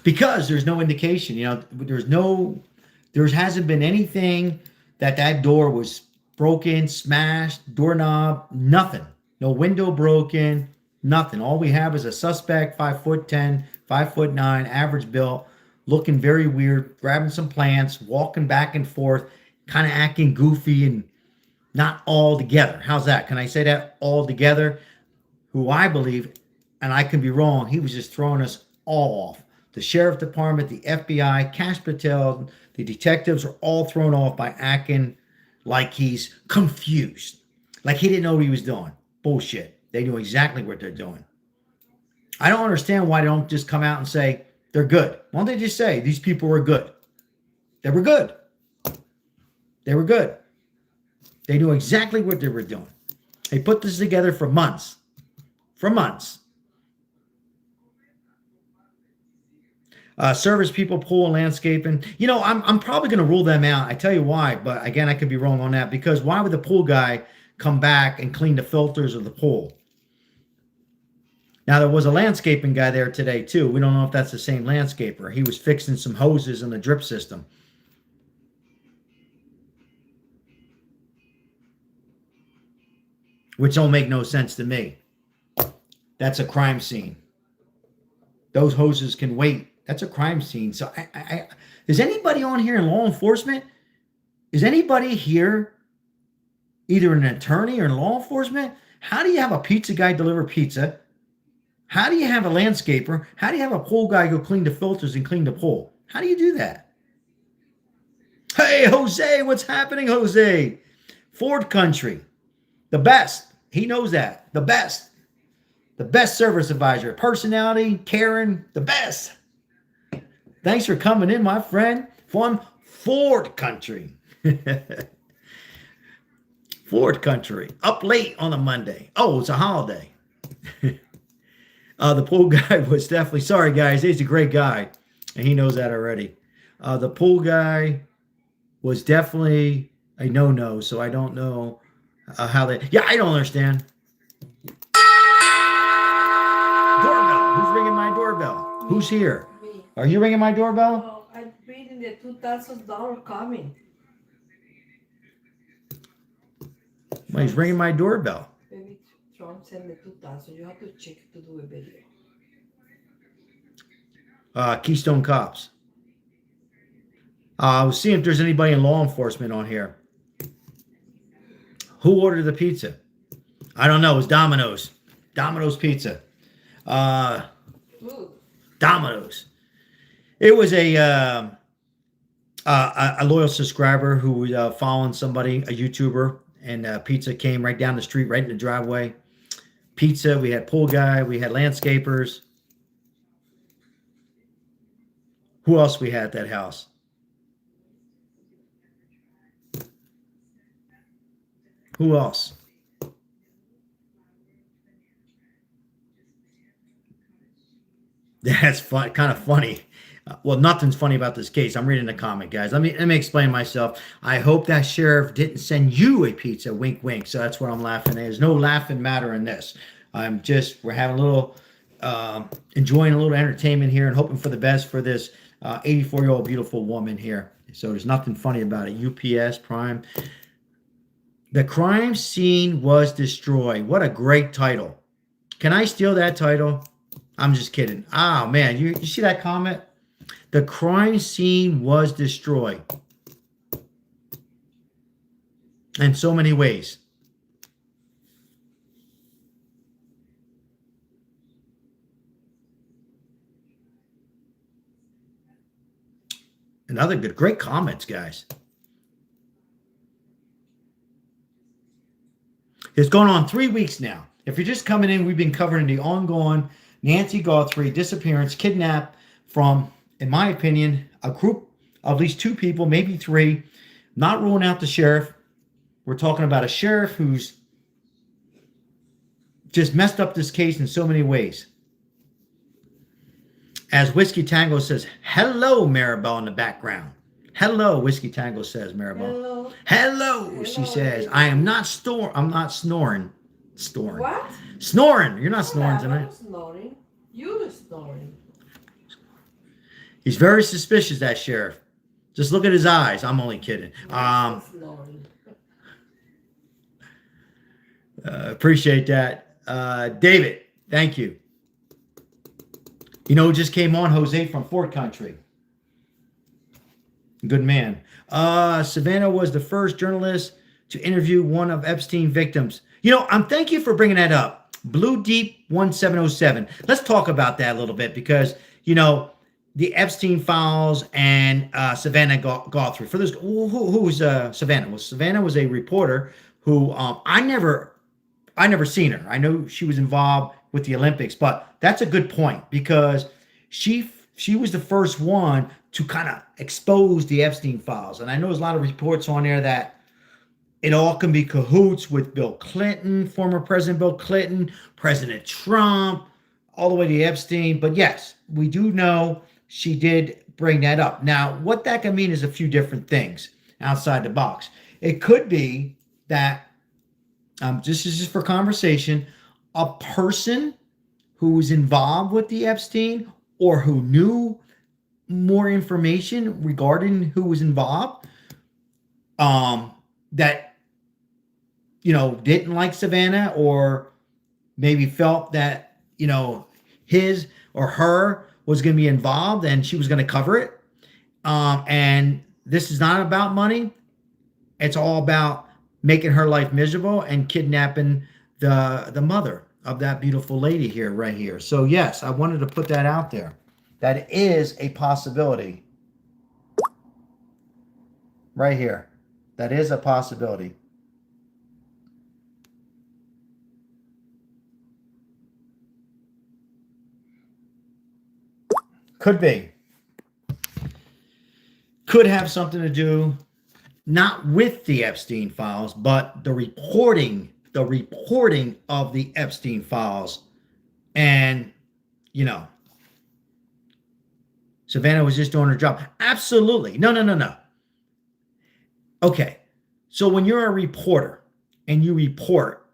Because there's no indication, there hasn't been anything that door was broken, smashed, doorknob, nothing. No window broken, nothing. All we have is a suspect, 5'10", 5'9", average built, looking very weird, grabbing some plants, walking back and forth, kind of acting goofy and not all together. How's that? Can I say that? All together? Who I believe, and I can be wrong, he was just throwing us all off. The sheriff department, the FBI, Cash Patel, the detectives are all thrown off by acting like he's confused. Like he didn't know what he was doing. Bullshit. They knew exactly what they're doing. I don't understand why they don't just come out and say they're good. Why don't they just say these people were good? They were good. They were good. They knew exactly what they were doing. They put this together for months. For months. Service people, pool and landscaping. I'm probably going to rule them out. I tell you why, but again, I could be wrong on that because why would the pool guy come back and clean the filters of the pool? Now, there was a landscaping guy there today, too. We don't know if that's the same landscaper. He was fixing some hoses in the drip system. Which don't make no sense to me. That's a crime scene. Those hoses can wait. That's a crime scene. So is anybody on here in law enforcement? Is anybody here either an attorney or in law enforcement? How do you have a pizza guy deliver pizza? How do you have a landscaper? How do you have a pool guy go clean the filters and clean the pool? How do you do that? Hey, Jose, what's happening, Jose? Ford Country, the best. He knows that. The best. The best service advisor. Personality, caring, the best. Thanks for coming in, my friend, from Ford Country. Ford Country. Up late on a Monday. Oh, it's a holiday. The pool guy was definitely, sorry guys, he's a great guy. And he knows that already. The pool guy was definitely a no-no, so I don't know how they, yeah, I don't understand. Doorbell. Who's ringing my doorbell? Who's here? Are you ringing my doorbell? Oh, I'm reading the $2,000 coming. Well, he's ringing my doorbell. Maybe Trump sent the 2,000. You have to check to do a video. Keystone Cops. We'll see if there's anybody in law enforcement on here. Who ordered the pizza? I don't know. It was Domino's. Domino's Pizza. Domino's. It was a loyal subscriber who was following somebody, a YouTuber, and pizza came right down the street, right in the driveway. Pizza. We had pool guy. We had landscapers. Who else we had at that house? Who else? That's fun, kind of funny. Well, nothing's funny about this case. I'm reading the comment, guys. Let me explain myself. I hope that sheriff didn't send you a pizza. Wink, wink. So that's where I'm laughing. There's no laughing matter in this. We're having a little, enjoying a little entertainment here and hoping for the best for this 84-year-old beautiful woman here. So there's nothing funny about it. UPS Prime. The crime scene was destroyed. What a great title. Can I steal that title? I'm just kidding. Oh, man. You see that comment? The crime scene was destroyed. In so many ways. Another great comments, guys. It's going on 3 weeks now. If you're just coming in, we've been covering the ongoing Nancy Guthrie disappearance, kidnapped from, in my opinion, a group of at least 2 people, maybe 3. Not ruling out the sheriff. We're talking about a sheriff who's just messed up this case in so many ways. As Whiskey Tango says, hello, Maribel in the background. Hello, Whiskey Tango says, Maribel. Hello, she says. I am not I'm not snoring. Snoring. What? Snoring. You're not snoring tonight. I'm snoring. You're snoring. He's very suspicious, that sheriff. Just look at his eyes. I'm only kidding. Appreciate that. David, thank you. You know who just came on? Jose from Fort Country. Good man. Savannah was the first journalist to interview one of Epstein victims. You know, thank you for bringing that up. Blue Deep 1707. Let's talk about that a little bit because, you know, the Epstein files and Savannah Guthrie. For those, who was Savannah? Well, Savannah was a reporter who I never seen her. I know she was involved with the Olympics, but that's a good point because she was the first one to kind of expose the Epstein files. And I know there's a lot of reports on there that it all can be cahoots with Bill Clinton, former President Bill Clinton, President Trump, all the way to Epstein. But yes, we do know she did bring that up. Now, what that can mean is a few different things outside the box. It could be that, this is just for conversation, a person who was involved with the Epstein or who knew more information regarding who was involved, that, you know, didn't like Savannah or maybe felt that, you know, his or her was going to be involved and she was going to cover it. And this is not about money. It's all about making her life miserable and kidnapping the mother of that beautiful lady here, right here. So yes, I wanted to put that out there. That is a possibility. Right here. That is a possibility. Could be. Could have something to do, not with the Epstein files, but the reporting of the Epstein files. And, you know, Savannah was just doing her job. Absolutely. No. Okay. So when you're a reporter and you report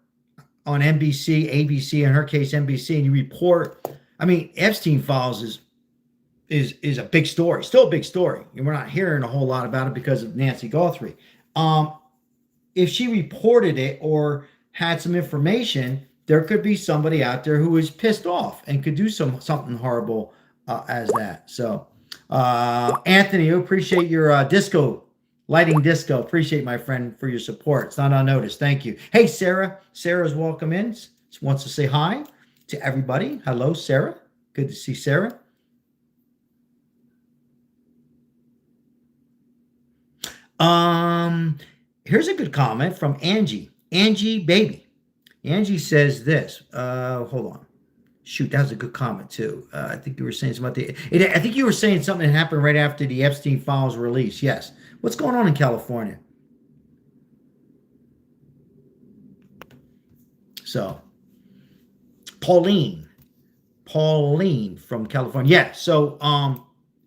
on NBC, ABC, in her case, NBC, and you report, I mean, Epstein files is a big story, still a big story. And we're not hearing a whole lot about it because of Nancy Guthrie. If she reported it or had some information, there could be somebody out there who is pissed off and could do something horrible as that. So Anthony, I appreciate your disco, lighting disco. Appreciate, my friend, for your support. It's not unnoticed. Thank you. Hey, Sarah. Sarah's welcome in. She wants to say hi to everybody. Hello, Sarah. Good to see Sarah. Here's a good comment from Angie. Angie Baby. Angie says this. Hold on. Shoot, that was a good comment too. I think you were saying something about I think you were saying something that happened right after the Epstein files release. Yes. What's going on in California? So, Pauline from California. Yeah. So,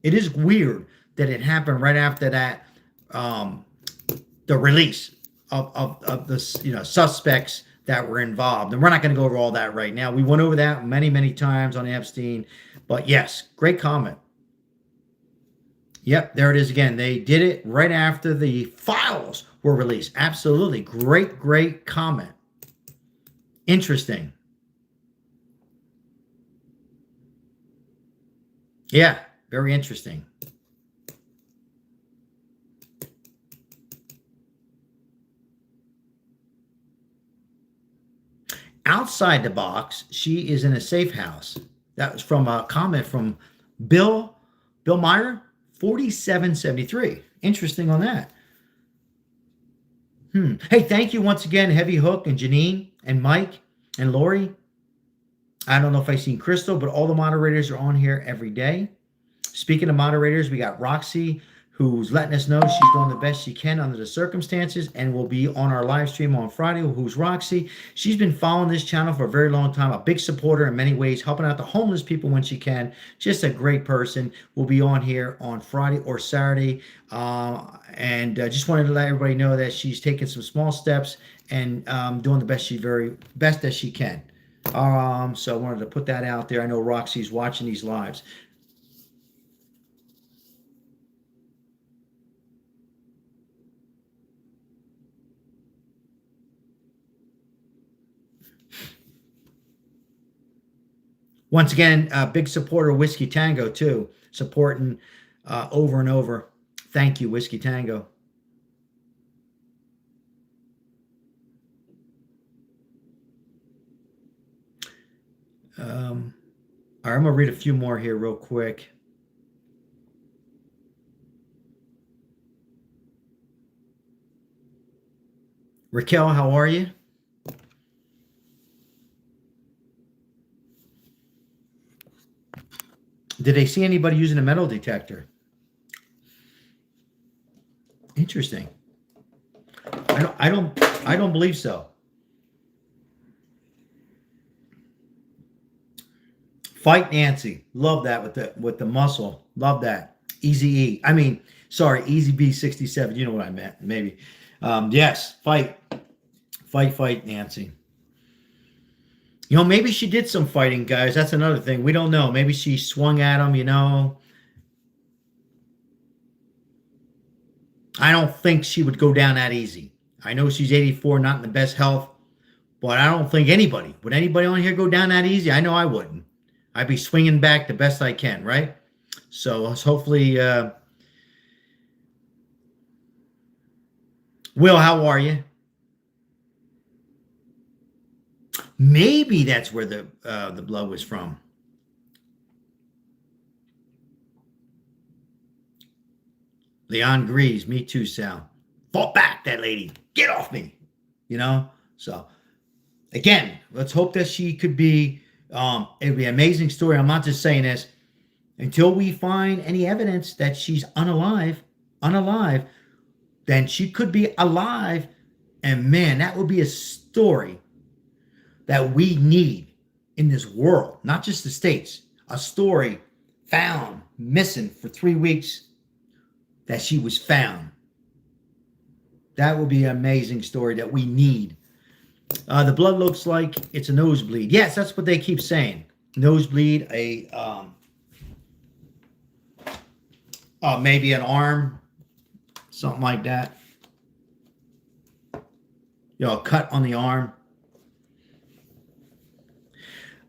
it is weird that it happened right after that, the release of the suspects that were involved. And we're not going to go over all that right now. We went over that many, many times on Epstein. But yes, great comment. Yep, there it is again. They did it right after the files were released. Absolutely. Great comment. Interesting. Yeah, very interesting. Outside the box, she is in a safe house. That was from a comment from Bill Meyer, 4773. Interesting on that. Hey, thank you once again, Heavy Hook and Janine and Mike and Lori. I don't know if I've seen Crystal, but all the moderators are on here every day. Speaking of moderators, we got Roxy, who's letting us know she's doing the best she can under the circumstances and will be on our live stream on Friday. Who's Roxy? She's been following this channel for a very long time, a big supporter in many ways, helping out the homeless people when she can. Just a great person. Will be on here on Friday or Saturday. And just wanted to let everybody know that she's taking some small steps and doing the best as she can. So I wanted to put that out there. I know Roxy's watching these lives. Once again, big supporter of Whiskey Tango too, supporting over and over. Thank you, Whiskey Tango. All right, I'm gonna read a few more here real quick. Raquel, how are you? Did they see anybody using a metal detector? Interesting. I don't believe so. Fight Nancy. Love that with the muscle. Love that. Easy E. I mean, sorry, Easy B67. You know what I meant. Maybe. Yes. Fight Nancy. You know, maybe she did some fighting, guys. That's another thing. We don't know. Maybe she swung at him, you know. I don't think she would go down that easy. I know she's 84, not in the best health, but I don't think anybody, would anybody on here go down that easy? I know I wouldn't. I'd be swinging back the best I can, right? So hopefully, Will, how are you? Maybe that's where the blood was from. Leon agrees. Me too, Sal. Fall back, that lady. Get off me. You know? So, again, let's hope that she could be, it'd be an amazing story. I'm not just saying this. Until we find any evidence that she's unalive, then she could be alive. And man, that would be a story that we need in this world, not just the States. A story found missing for 3 weeks, that she was found. That would be an amazing story that we need. The blood looks like it's a nosebleed. Yes, that's what they keep saying. Nosebleed, maybe an arm, something like that. You know, a cut on the arm.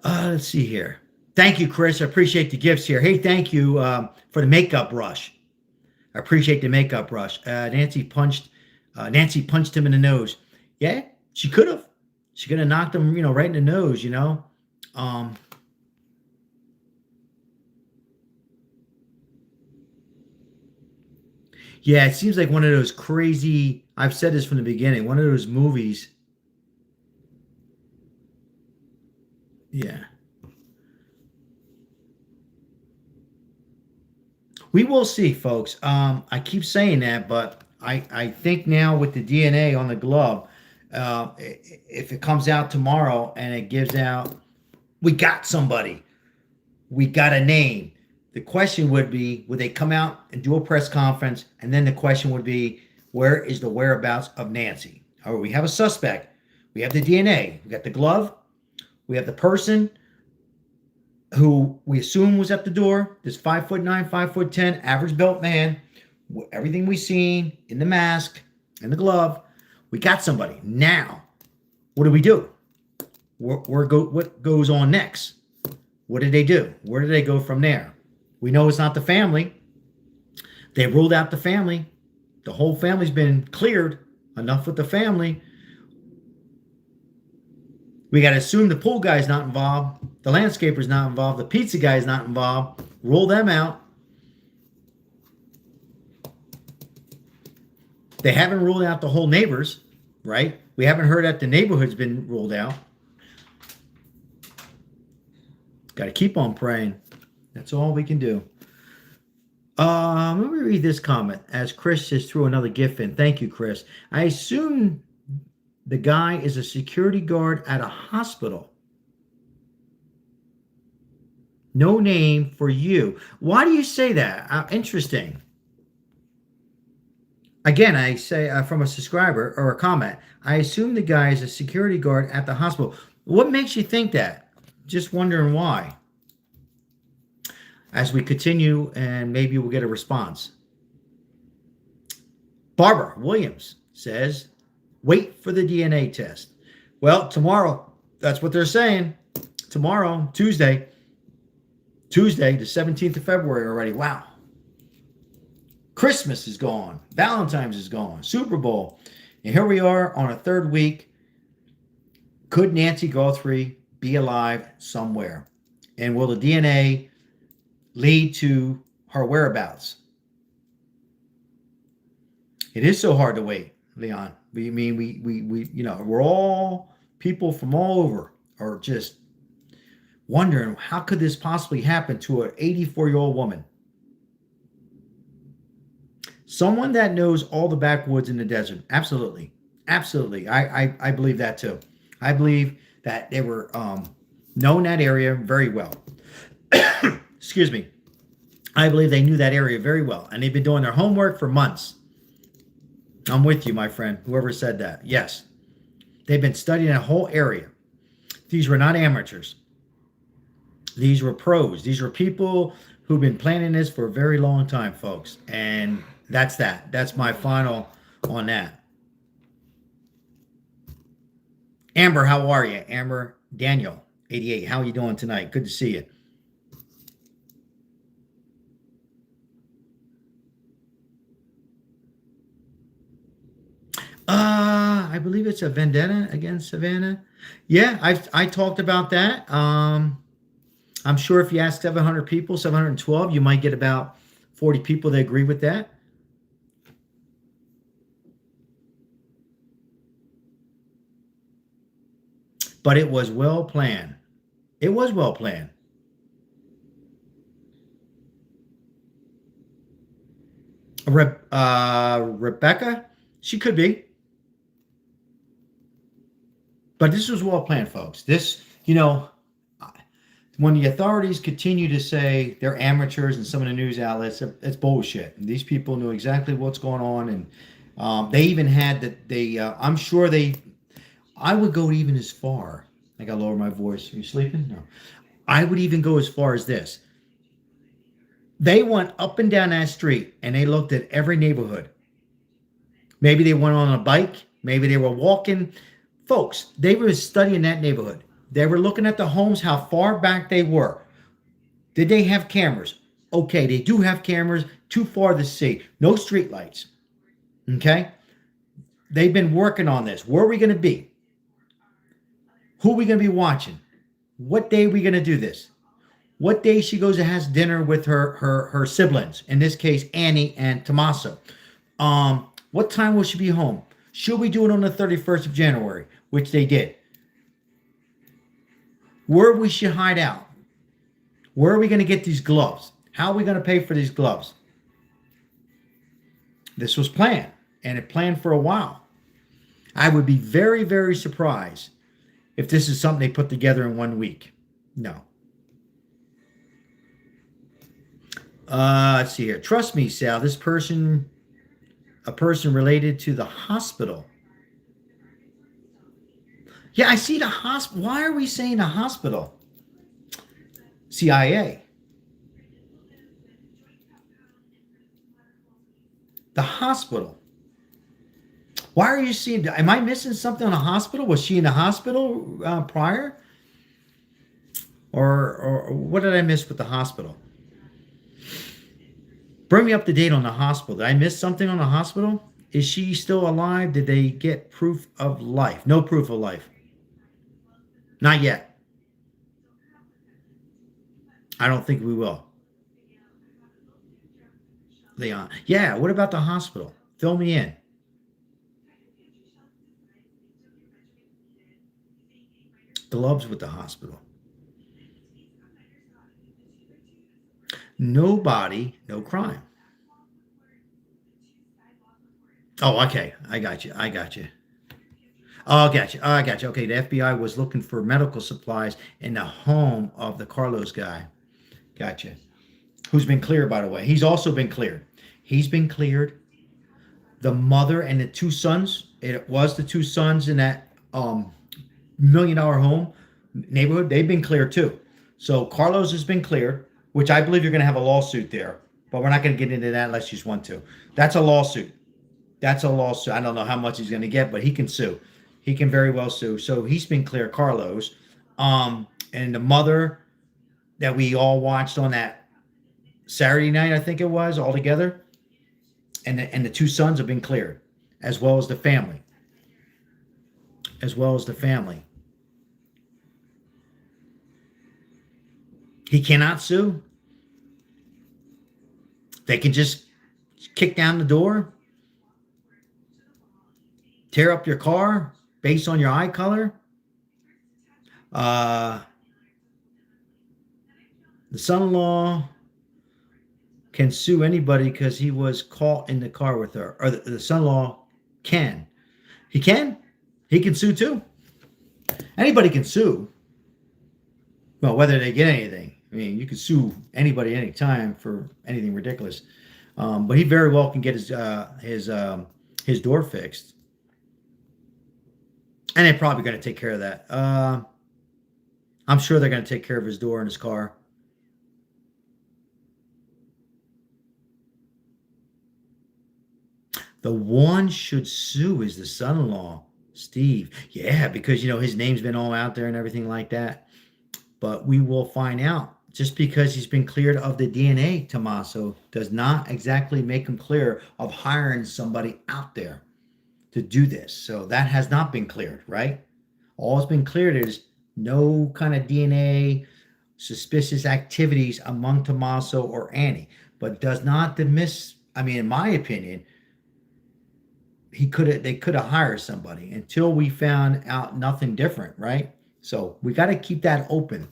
Let's see here. Thank you, Chris. I appreciate the gifts here. Hey, thank you for the makeup rush. I appreciate the makeup rush. Nancy punched him in the nose. Yeah, she could have. She could have knocked him, right in the nose, Yeah, it seems like one of those crazy, I've said this from the beginning, one of those movies. Yeah. We will see, folks. I keep saying that, but I think now with the DNA on the glove, if it comes out tomorrow and it gives out, we got somebody, we got a name. The question would be, would they come out and do a press conference? And then the question would be, where is the whereabouts of Nancy? Or we have a suspect. We have the DNA. We got the glove. We have the person who we assume was at the door. This 5'9", 5'10", average built man. Everything we seen in the mask, in the glove. We got somebody. Now, what do we do? What goes on next? What did they do? Where did they go from there? We know it's not the family. They ruled out the family. The whole family's been cleared. Enough with the family. We got to assume the pool guy's not involved. The landscaper's not involved. The pizza guy's not involved. Rule them out. They haven't ruled out the whole neighbors, right? We haven't heard that the neighborhood's been ruled out. Got to keep on praying. That's all we can do. Let me read this comment as Chris just threw another GIF in. Thank you, Chris. I assume the guy is a security guard at a hospital. No name for you. Why do you say that? Interesting. Again, I say from a subscriber or a comment, I assume the guy is a security guard at the hospital. What makes you think that? Just wondering why. As we continue, and maybe we'll get a response. Barbara Williams says, wait for the DNA test. Well, tomorrow, that's what they're saying. Tomorrow, Tuesday, the 17th of February already. Wow. Christmas is gone. Valentine's is gone. Super Bowl. And here we are on a third week. Could Nancy Guthrie be alive somewhere? And will the DNA lead to her whereabouts? It is so hard to wait, Leon. We're all people from all over are just wondering, how could this possibly happen to an 84-year-old woman? Someone that knows all the backwoods in the desert. Absolutely. Absolutely. I believe that too. I believe that they were known that area very well. Excuse me. I believe they knew that area very well, and they've been doing their homework for months. I'm with you, my friend, whoever said that. Yes. They've been studying that whole area. These were not amateurs. These were pros. These were people who've been planning this for a very long time, folks. And that's that. That's my final on that. Amber, how are you? Amber Daniel, 88. How are you doing tonight? Good to see you. I believe it's a vendetta against Savannah. Yeah, I talked about that. I'm sure if you ask 700 people, 712, you might get about 40 people that agree with that. But it was well planned. It was well planned. Rebecca, she could be. But this was well planned, folks. This, when the authorities continue to say they're amateurs and some of the news outlets, it's bullshit. And these people knew exactly what's going on. And they even had that I'm sure I would go even as far. I got to lower my voice. Are you sleeping? No. I would even go as far as this. They went up and down that street and they looked at every neighborhood. Maybe they went on a bike. Maybe they were walking. Folks, they were studying that neighborhood. They were looking at the homes, how far back they were. Did they have cameras? Okay, they do have cameras, too far to see. No street lights. Okay? They've been working on this. Where are we going to be? Who are we going to be watching? What day are we going to do this? What day she goes and has dinner with her siblings? In this case, Annie and Tommaso. What time will she be home? Should we do it on the 31st of January? Which they did. Where we should hide out? Where are we going to get these gloves? How are we going to pay for these gloves? This was planned, and it planned for a while. I would be very, very surprised if this is something they put together in 1 week. No. Let's see here. Trust me, Sal, this person, a person related to the hospital. Yeah, I see the hospital. Why are we saying the hospital? CIA. The hospital. Why are you seeing? Am I missing something on the hospital? Was she in the hospital prior? Or what did I miss with the hospital? Bring me up to date on the hospital. Did I miss something on the hospital? Is she still alive? Did they get proof of life? No proof of life. Not yet. I don't think we will. Leon. Yeah, what about the hospital? Fill me in. Gloves with the hospital. No body, no crime. Oh, okay. I got you. Oh, I got you. Okay, the FBI was looking for medical supplies in the home of the Carlos guy. Gotcha. Who's been cleared, by the way. He's also been cleared. He's been cleared. The mother and the two sons, it was the two sons in that $1 million home neighborhood, they've been cleared too. So Carlos has been cleared, which I believe you're going to have a lawsuit there. But we're not going to get into that unless you just want to. That's a lawsuit. I don't know how much he's going to get, but he can sue. He can very well sue. So he's been cleared, Carlos. And the mother that we all watched on that Saturday night, I think it was, all together. And the two sons have been cleared, as well as the family. He cannot sue. They can just kick down the door, tear up your car based on your eye color. The son-in-law can sue anybody because he was caught in the car with her. Or the son-in-law can. He can? He can sue too. Anybody can sue. Well, whether they get anything. I mean, you can sue anybody anytime for anything ridiculous. But he very well can get his door fixed. And they're probably going to take care of that. I'm sure they're going to take care of his door and his car. The one should sue is the son-in-law, Steve. Yeah, because, his name's been all out there and everything like that. But we will find out. Just because he's been cleared of the DNA, Tommaso, does not exactly make him clear of hiring somebody out there to do this. So that has not been cleared, right? All that's been cleared is no kind of DNA suspicious activities among Tommaso or Annie. But does not dismiss, in my opinion, they could have hired somebody until we found out nothing different, right? So we got to keep that open.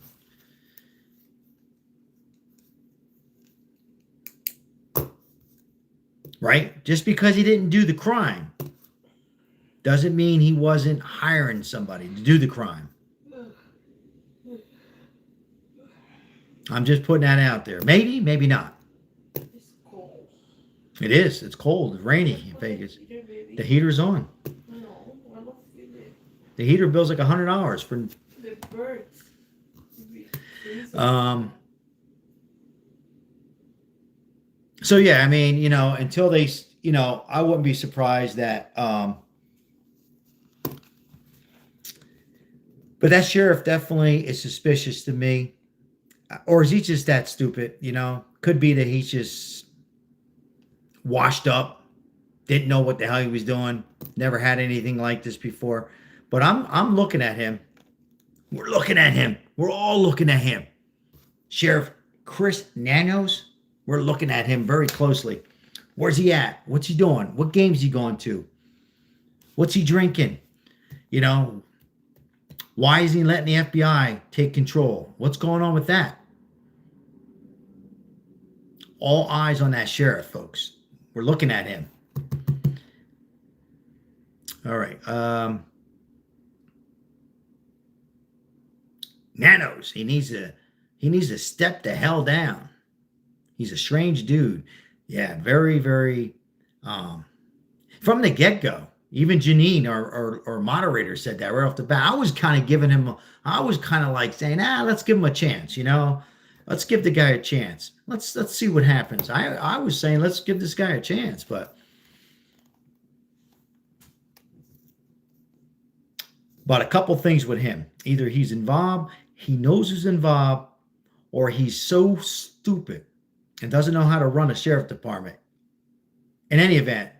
Right? Just because he didn't do the crime doesn't mean he wasn't hiring somebody to do the crime. I'm just putting that out there. Maybe, maybe not. It's cold. It is. It's cold. It's rainy in Vegas. The heater's on. No, I don't feel it. The heater bill's like $100 for The birds. So yeah, until they, I wouldn't be surprised that, but that sheriff definitely is suspicious to me. or is he just that stupid? You know, could be that he's just washed up, didn't know what the hell he was doing, never had anything like this before. But I'm looking at him. We're looking at him. We're all looking at him. Sheriff Chris Nanos, we're looking at him very closely. Where's he at? What's he doing? What game's he going to? What's he drinking? You know, why is he letting the FBI take control? What's going on with that? All eyes on that sheriff, folks. We're looking at him. All right. Nanos, he needs to step the hell down. He's a strange dude. Yeah, very, very from the get-go. Even Janine, our moderator, said that right off the bat. I was kind of giving him, I was kind of like saying, let's give him a chance, you know. Let's give the guy a chance. Let's see what happens. I was saying, let's give this guy a chance, but a couple things with him. Either he's involved, he knows he's involved, or he's so stupid and doesn't know how to run a sheriff department. In any event,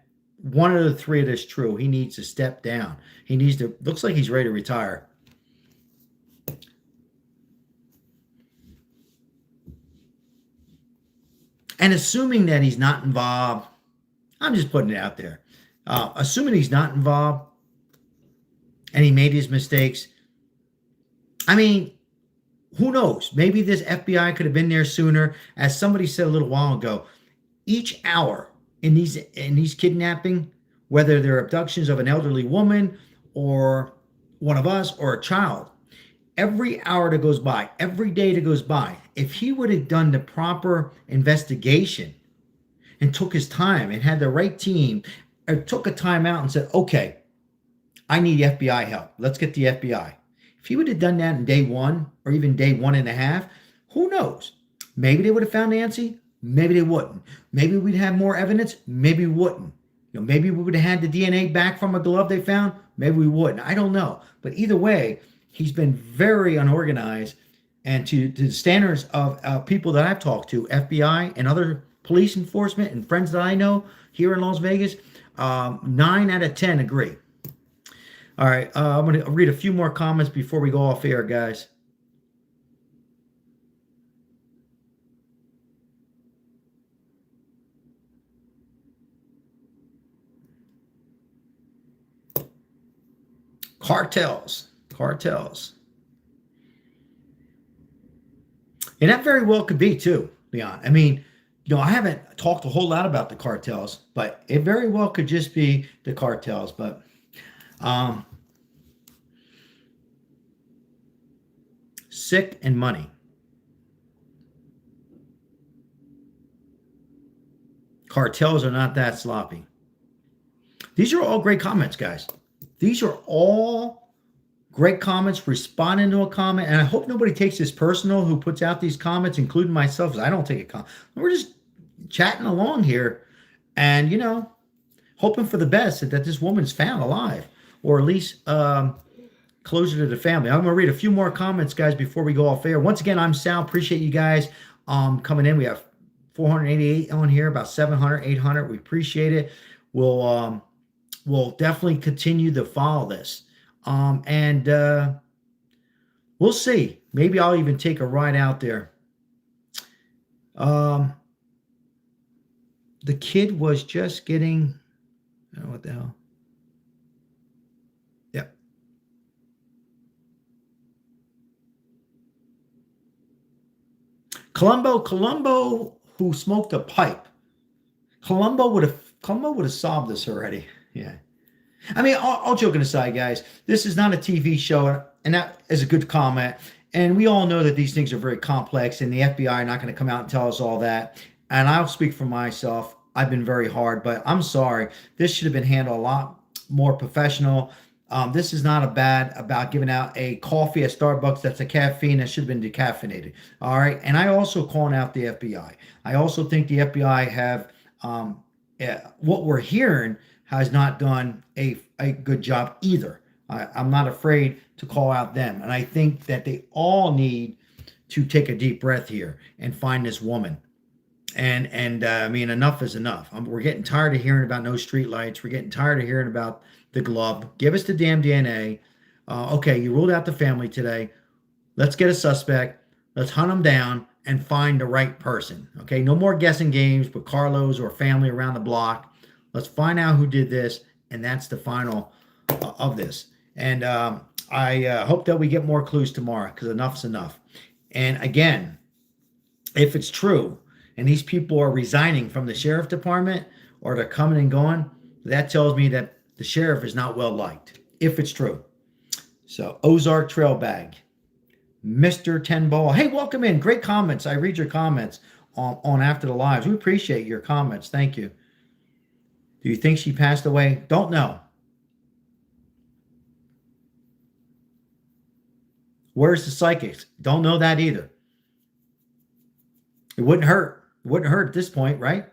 one of the three of this true. He needs to step down. He needs to, looks like he's ready to retire. And assuming that he's not involved, I'm just putting it out there. Assuming he's not involved and he made his mistakes, I mean, who knows? Maybe this FBI could have been there sooner. As somebody said a little while ago, each hour in these kidnapping, whether they're abductions of an elderly woman or one of us or a child, every hour that goes by, every day that goes by, if he would have done the proper investigation and took his time and had the right team, or took a time out and said, okay, I need FBI help. Let's get the FBI. If he would have done that in day one or even day 1.5, who knows? Maybe they would have found Nancy. Maybe they wouldn't. Maybe we'd have more evidence. Maybe we wouldn't. You know, maybe we would have had the DNA back from a glove they found. Maybe we wouldn't. I don't know. But either way, he's been very unorganized. And to the standards of people that I've talked to, FBI and other police enforcement and friends that I know here in Las Vegas, 9 out of 10 agree. All right, I'm going to read a few more comments before we go off air, guys. Cartels. And that very well could be too, Leon. I mean, you know, I haven't talked a whole lot about the cartels, but it very well could just be the cartels. But sick and money. Cartels are not that sloppy. These are all great comments, guys. These are all great comments, responding to a comment. And I hope nobody takes this personal who puts out these comments, including myself, because I don't take a comment. We're just chatting along here and, you know, hoping for the best that this woman's found alive, or at least closer to the family. I'm going to read a few more comments, guys, before we go off air. Once again, I'm Sal. Appreciate you guys coming in. We have 488 on here, about 700, 800. We appreciate it. We'll definitely continue to follow this. And we'll see. Maybe I'll even take a ride out there. The kid was just getting, oh, what the hell? Yep. Columbo, who smoked a pipe. Columbo would have solved this already. Yeah. I mean, all joking aside, guys, this is not a TV show, and that is a good comment. And we all know that these things are very complex, and the FBI are not going to come out and tell us all that. And I'll speak for myself. I've been very hard, but I'm sorry. This should have been handled a lot more professional. This is not about giving out a coffee at Starbucks that's a caffeine that should have been decaffeinated. All right. And I also calling out the FBI. I also think the FBI have what we're hearing has not done a good job either. I'm not afraid to call out them. And I think that they all need to take a deep breath here and find this woman. And I mean, enough is enough. We're getting tired of hearing about no street lights. We're getting tired of hearing about the glove. Give us the damn DNA. Okay, you ruled out the family today. Let's get a suspect. Let's hunt them down and find the right person. Okay, no more guessing games with Carlos or family around the block. Let's find out who did this, and that's the final of this. And I hope that we get more clues tomorrow, because enough's enough. And again, if it's true, and these people are resigning from the sheriff department, or they're coming and going, that tells me that the sheriff is not well liked, if it's true. So, Ozark Trail Bag, Mr. 10 Ball. Hey, welcome in. Great comments. I read your comments on After the Lives. We appreciate your comments. Thank you. Do you think she passed away? Don't know. Where's the psychics? Don't know that either. It wouldn't hurt. It wouldn't hurt at this point, right?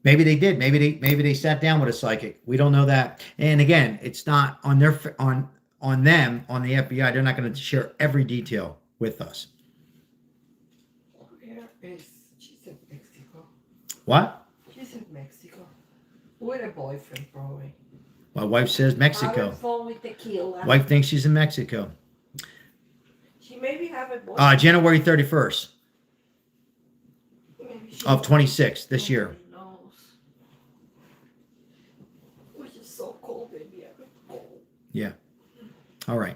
Maybe they did. Maybe they sat down with a psychic. We don't know that. And again, it's not on their on them, on the FBI. They're not going to share every detail with us. Where is she's in Mexico? What? She's in Mexico with a boyfriend, probably. My wife says Mexico. Phone with tequila. Wife thinks she's in Mexico. She maybe have a boyfriend. January 31st of 26 this year. Which is so cold, baby. Yeah. All right.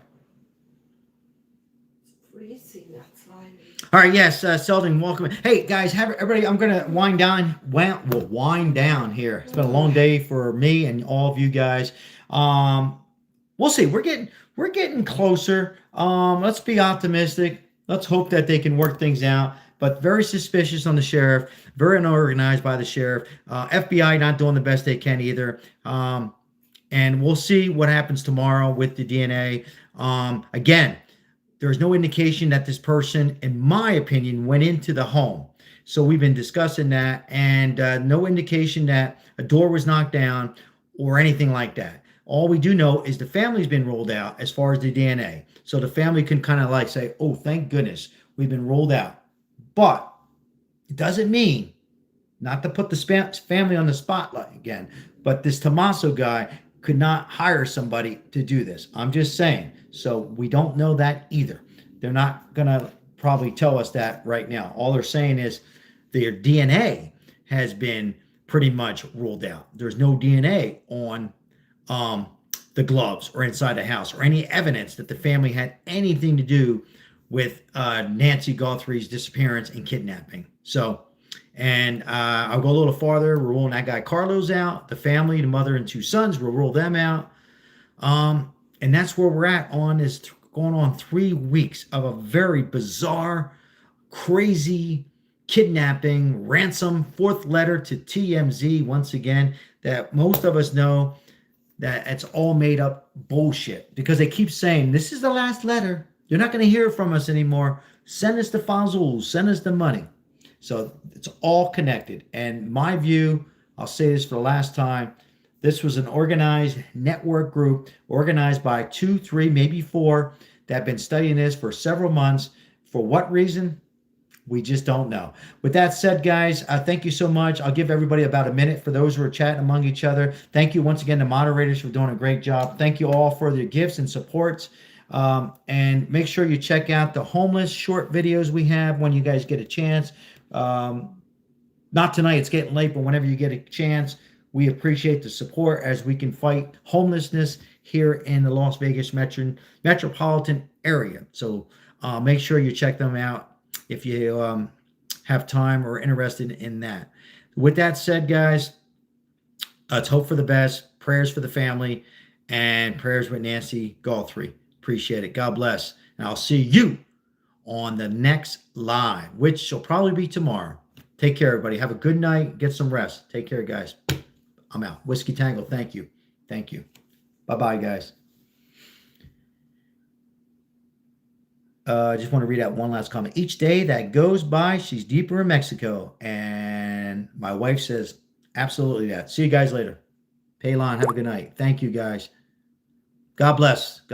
It's freezing outside. All right. Yes. Selden, welcome. Hey guys, everybody. I'm gonna wind down. We'll wind down here. It's been a long day for me and all of you guys. We'll see. We're getting closer. Let's be optimistic. Let's hope that they can work things out. But very suspicious on the sheriff, very unorganized by the sheriff. FBI not doing the best they can either. And we'll see what happens tomorrow with the DNA. Again, there's no indication that this person, in my opinion, went into the home. So we've been discussing that, and no indication that a door was knocked down or anything like that. All we do know is the family's been rolled out as far as the DNA. So the family can kind of like say, oh, thank goodness we've been rolled out. But it doesn't mean, not to put the family on the spotlight again, but this Tommaso guy could not hire somebody to do this. I'm just saying. So we don't know that either. They're not going to probably tell us that right now. All they're saying is their DNA has been pretty much ruled out. There's no DNA on the gloves or inside the house or any evidence that the family had anything to do with Nancy Guthrie's disappearance and kidnapping. So, and I'll go a little farther. We're ruling that guy Carlos out. The family, the mother and two sons, we'll rule them out. And that's where we're at on is going on 3 weeks of a very bizarre, crazy kidnapping, ransom, fourth letter to TMZ once again, that most of us know that it's all made up bullshit because they keep saying, this is the last letter. You're not going to hear from us anymore. Send us the files, send us the money. So it's all connected. And my view, I'll say this for the last time, this was an organized network group organized by 2, 3, maybe 4 that have been studying this for several months. For what reason? We just don't know. With that said, guys, thank you so much. I'll give everybody about a minute for those who are chatting among each other. Thank you once again to moderators for doing a great job. Thank you all for the gifts and supports. And make sure you check out the homeless short videos we have when you guys get a chance. Not tonight, it's getting late, but whenever you get a chance, we appreciate the support as we can fight homelessness here in the Las Vegas metropolitan area. So make sure you check them out if you have time or interested in that. With that said, guys, let's hope for the best. Prayers for the family and prayers with Nancy Guthrie. Appreciate it. God bless. And I'll see you on the next live, which shall probably be tomorrow. Take care, everybody. Have a good night. Get some rest. Take care, guys. I'm out. Whiskey Tango. Thank you. Thank you. Bye-bye, guys. I just want to read out one last comment. Each day that goes by, she's deeper in Mexico. And my wife says absolutely that. See you guys later. Paylon, have a good night. Thank you, guys. God bless. God